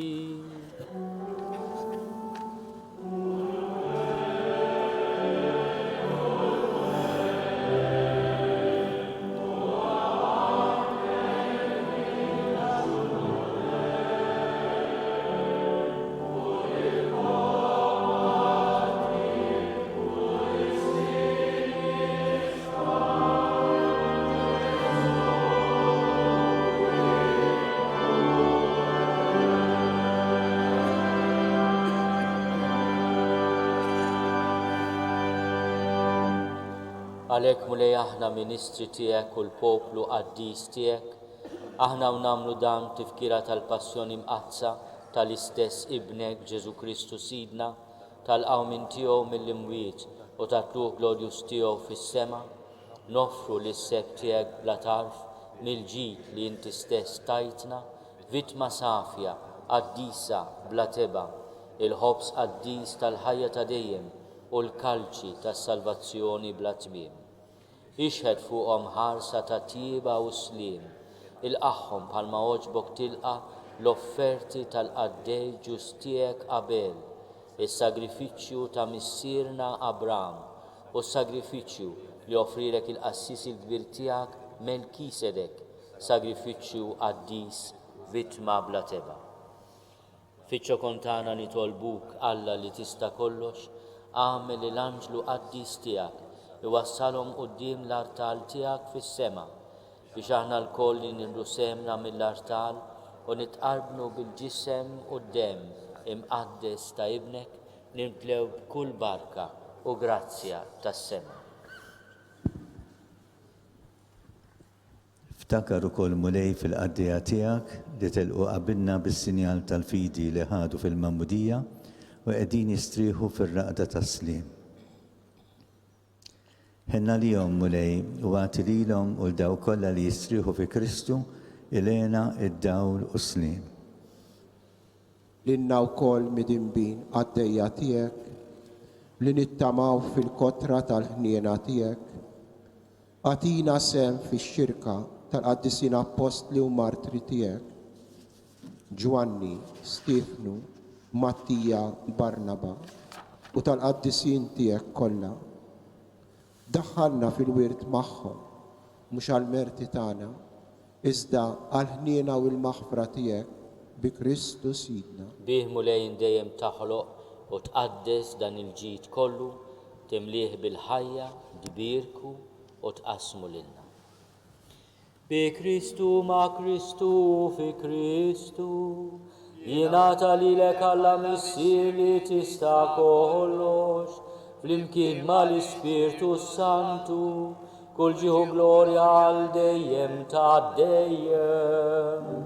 [SPEAKER 1] Għalhekk mulej aħna ministri tiegħek u l-poplu qaddis tiegħek, aħna nagħmlu dan tifkira tal-passjoni mqazza tal-istess ibnek Ġesu Kristu Sidna, tal-qawmin tiegħu mill-imwiet u tat-tluq glorjus tiegħu fis-sema, noffru lis-seb tiegħek bla tarf mill-ġid li inti stess tajtna, vittma safja, qaddisa bla teba, il-ħobs qaddis tal-ħajja ta' dejjem u l-kalċi tas-salvazzjoni bla tmiem. Ixħed fuqhom ħarsa ta' tjieba u sliem, ilqaħħom bħalma oġbok tilqa l-offerti tal-qaddej ġustijek Abel, is-sagrifiċċju ta' missierna Abram u s-sagrifiċċju li offrirek il-qassis il-kbir tiegħek Melkisedek, sagrifiċċju qaddis vittma bla teba. Fiċċo kontana nitolbuk Alla li tista' kollox, għamel l-anġlu qaddis tiegħek iwassalhom quddiem l-artal tiegħek fis-sema biex aħna l-koll li ninru semna mill-artal u nitqarbnu bil-ġisem u d-dem imqaddes ta' ibnek nimtlew b'kull barka u grazzja tas-sema.
[SPEAKER 14] Ftakar ukoll mulej fil-qaddija tiegħek li telqu qabilna bis-sinjal tal-fidi li ħadu fil-Mammudija u qegħdin jistrieħu fir-raqda tas-sliem. Ħenna li jom mulej u għati li l-om u l-daw kolla li jistriħu fi Kristu il-ena id-dawl u slim.
[SPEAKER 15] L-inna u kol midimbin għaddejja tijek, li nittamaw fil-kotra tal-ħniena tijek, għatina sem fi xirka tal-qaddisin apostli u martri tijek, Giovanni, Stefnu, Mattija, Barnaba u tal-qaddisin tijek kolla. Daħħalna fil-wirt magħhom, mhux għall-merti tagħna, iżda għall-ħniena u l-maħfra tiegħek bi Kristu Sidna.
[SPEAKER 1] Bih mulejn dejjem taħloq u tqaddes dan il-ġid kollu, timlih bil-ħajja, dbirku u tqasmu lilna. Bi Kristu ma' Kristu fi Kristu, jingħata lilek Alla missier li tista' kollox, flimkien mal-Ispirtu Santu, kull ġieħu glorja għal dejjem ta' dejjem.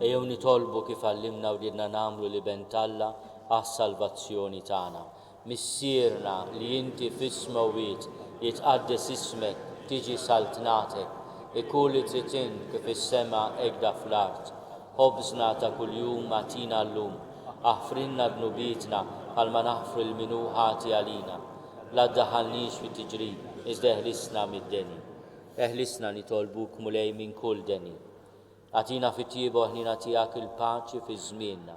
[SPEAKER 1] Ejjew nitolbu kif għallimna u ridna nagħmlu li bentalla għas-salvazzjoni tagħna. Missierna li inti fis-smawiet jitqaddes ismek tiġi saltnatek, ikun li trid int kif is-sema hekk fl-art. Ħobżna ta' kuljum agħtina llum, aħfrinna dnubietna bħalma naħfru l-minu ħati għalina. La ddaħħalniex fit-tiġrib, iżda eħlisna mid-deni. Eħlisna nitolbuk mulej minn kull deni. Għatina fit-tiebu ħnina tiegħek il-paċi fi żmienna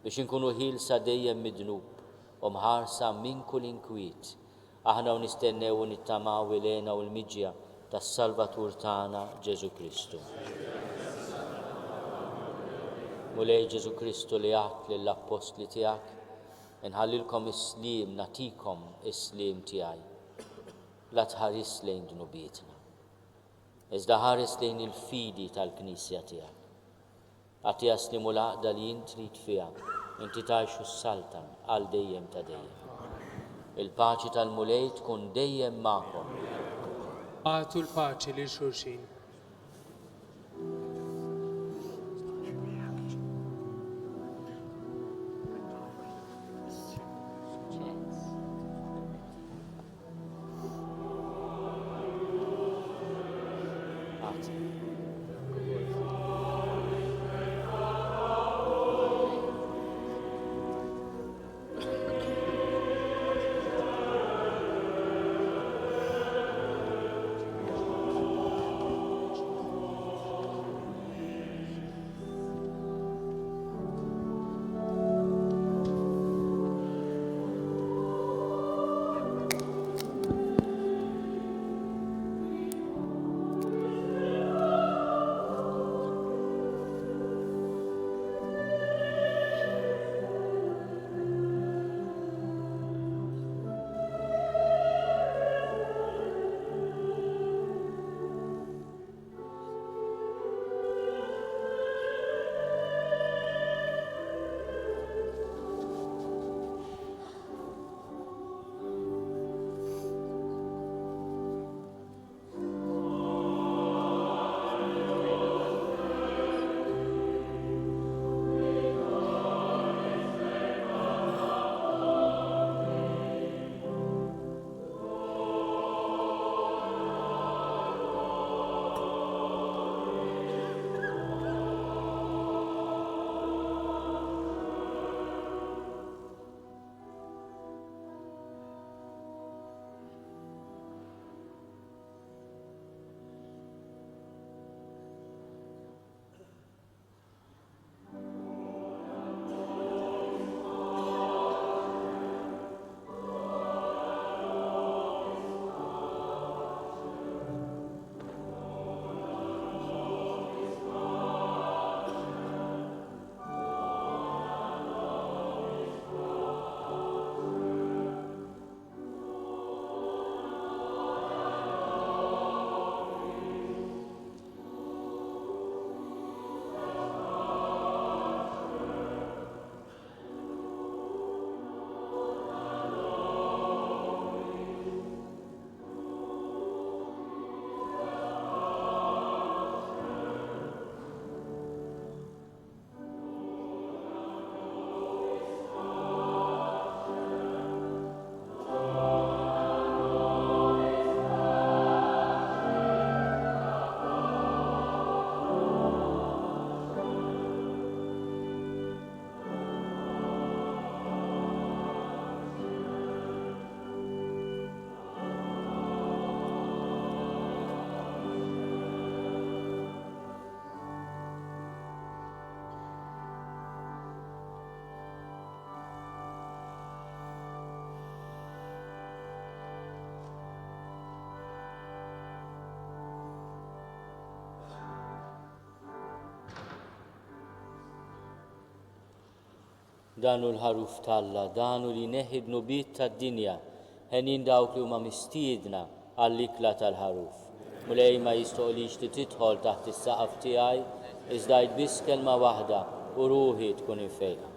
[SPEAKER 1] biex inkunu ħilsa dejjem midnub u mħarsa minn kull inkwiet. Aħna u nistennew u nittamaw il-għena u l-miġja tas-Salvatur tagħna Ġesu Kristu. Mulej Ġesu Kristu li għat lill-apostli tiegħek, inħallilkom is-slim, natikom is-slim tiegħi. La tħares lejn dnubietna, iżda ħares lejn il-fidi tal-Knisja tiegħek. Għatija slimu l-għaqda li int trid fiha, inti tgħixu s-saltan għal dejjem ta' dejjem. Il-paċi tal-mulej tkun dejjem magħkom.
[SPEAKER 6] Għatu l-paċi lil xulxin.
[SPEAKER 1] danu l-ħaruf talla, danu li neħid nubiet tad-dinja, ħenin dawk li huma mistiedna għall-ikla tal-ħaruf. Mulej ma jistoqlix li tidħol taħt is-saqaf tiegħi, iżda biss kelma waħda u ruħi tkun infejqa.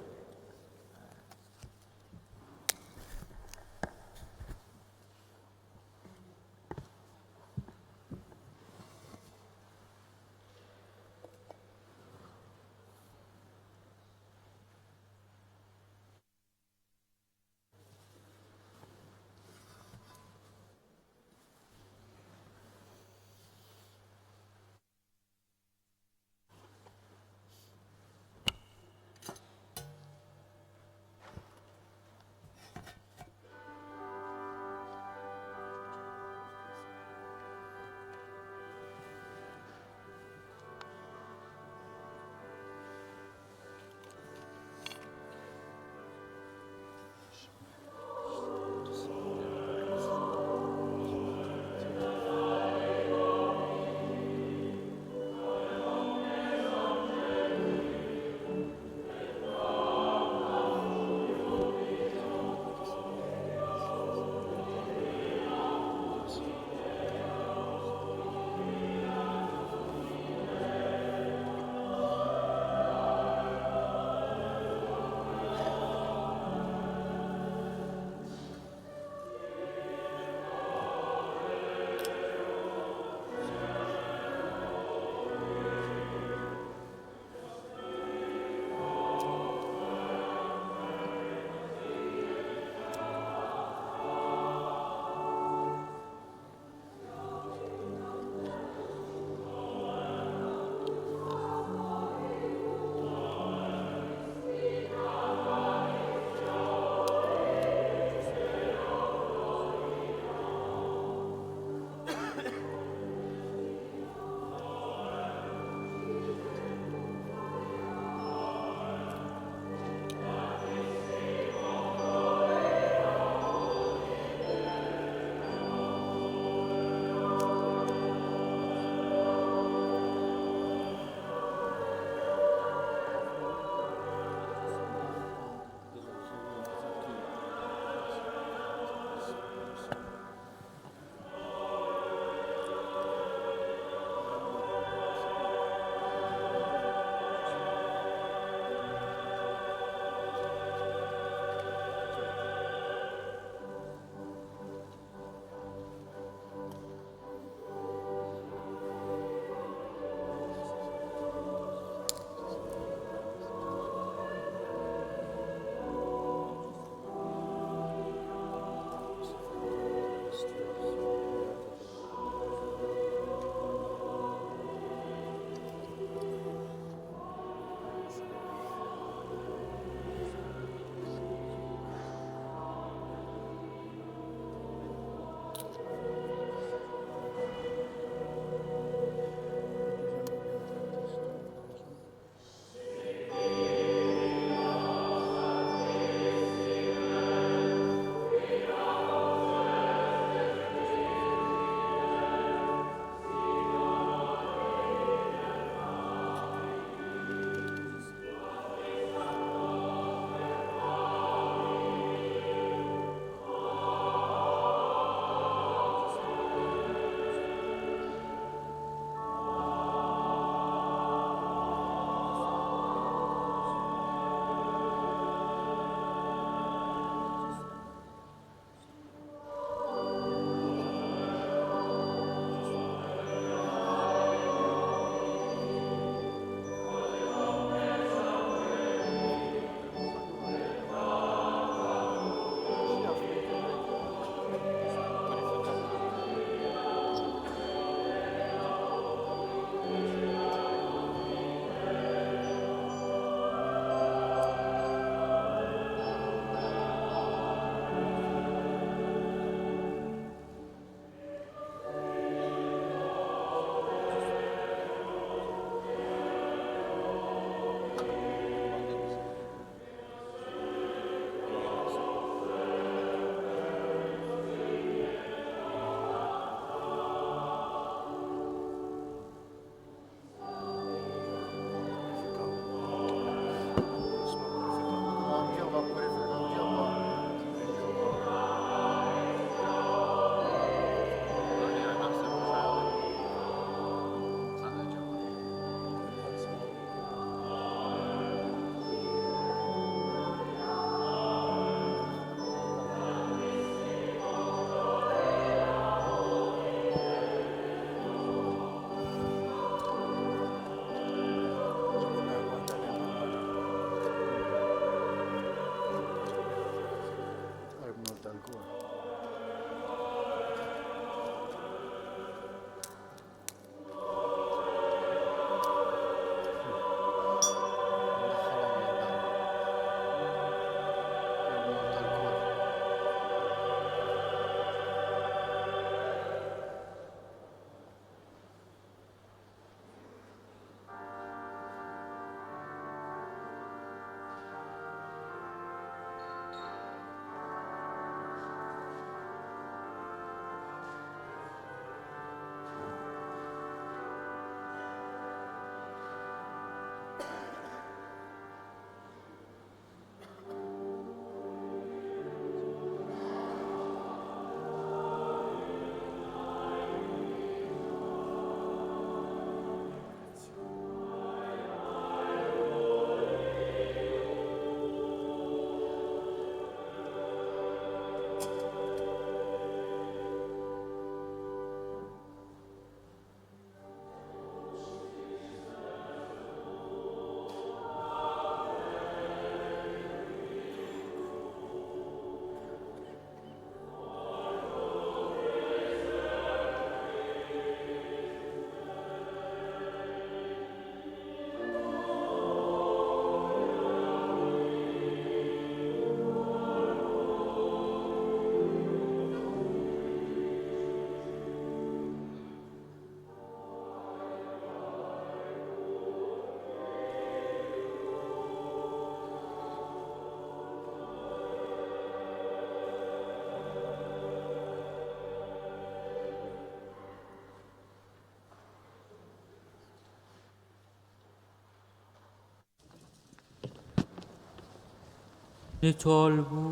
[SPEAKER 1] nitolbu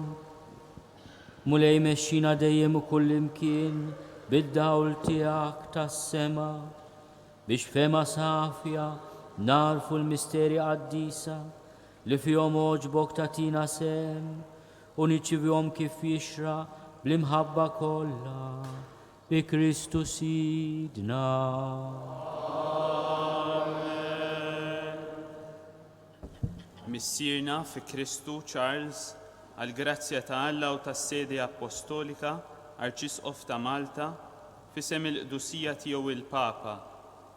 [SPEAKER 1] mulej mexxina dejjem u kull imkien bid-dawl tiegħek tas-sema biex fema safja narfu l-misteri Quddiesa li fihom oġbok tatina sem u niċċivihom kif jixra bl-imħabba kollha bi Kristu Sidna.
[SPEAKER 8] Missierna fi Kristu Charles, għal grazzja ta' Alla u tas-Sede Apostolika, Arċisqof ta' Malta, fisem il-Qudusija tiegħu il-Papa,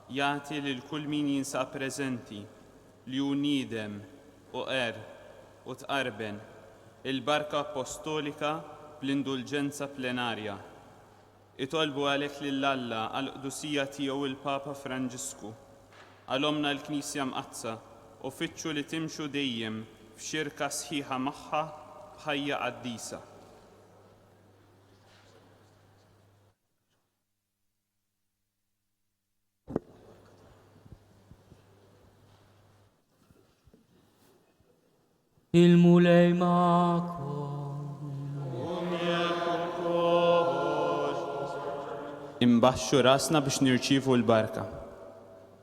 [SPEAKER 8] jagħti lil kull min jinsab preżenti li hu niedem u u tqarben il-barka apostolika bl-indulġenza plenarja. Itolbu għalhekk lil Alla għall-Qudusija tiegħu il-Papa Franġisku, għal-omna l-Knisja mqazza u fitxu li timxu dejjem f'xirka sħiħa magħha b'ħajja Quddiesa.
[SPEAKER 1] Il-mulej ma'kom.
[SPEAKER 8] Imbaxxu rasna biex nirċievu l-barka.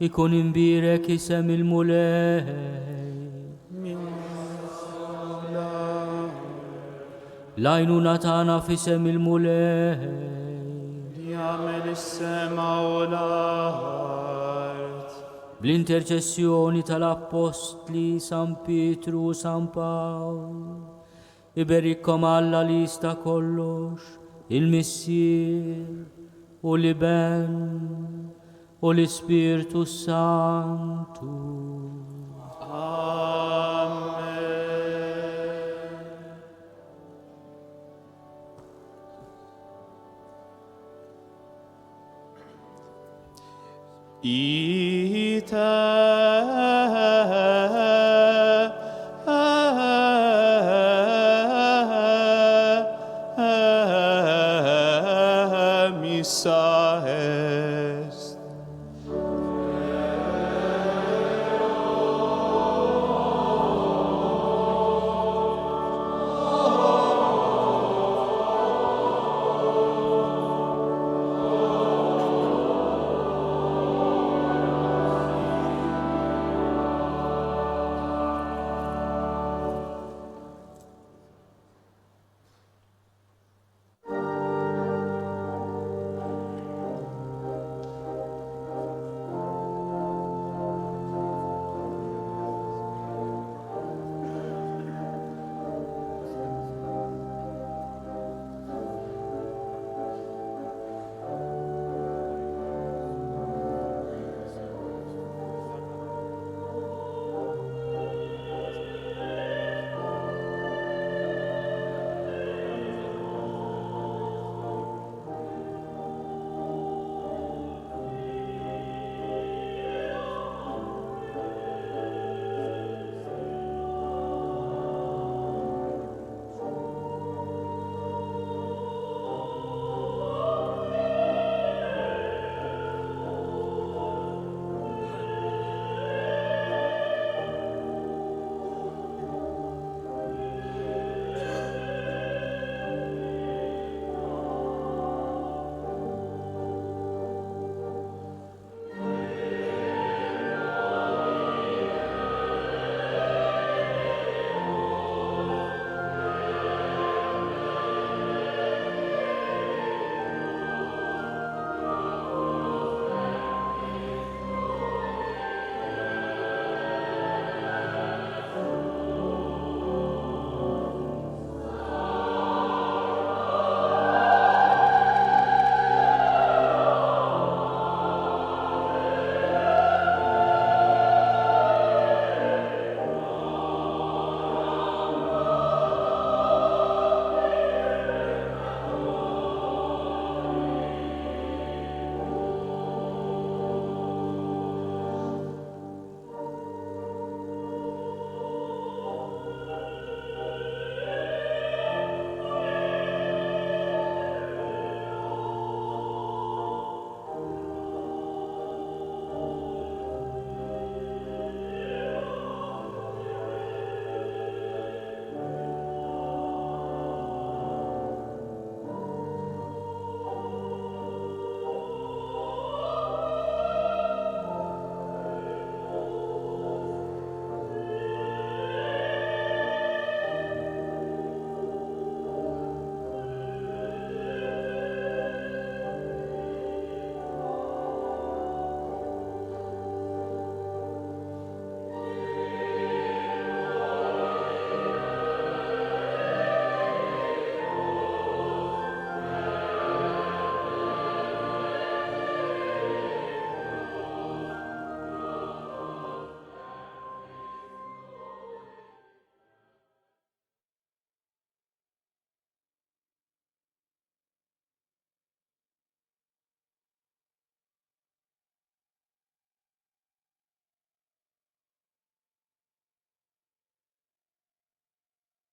[SPEAKER 1] Ikun imbirek isem il-mulej. Lajnuna tagħna f'isem il-mulej.
[SPEAKER 8] Li jagħmel is-sema u l-art.
[SPEAKER 1] Bl-interċessjoni tal-Apostli San Pietru u San Pawl, iberikkom Alla li jista' kollox, il-Missier u l-Iben u l-Ispirtu Santu.
[SPEAKER 8] Amen. Ita missa est.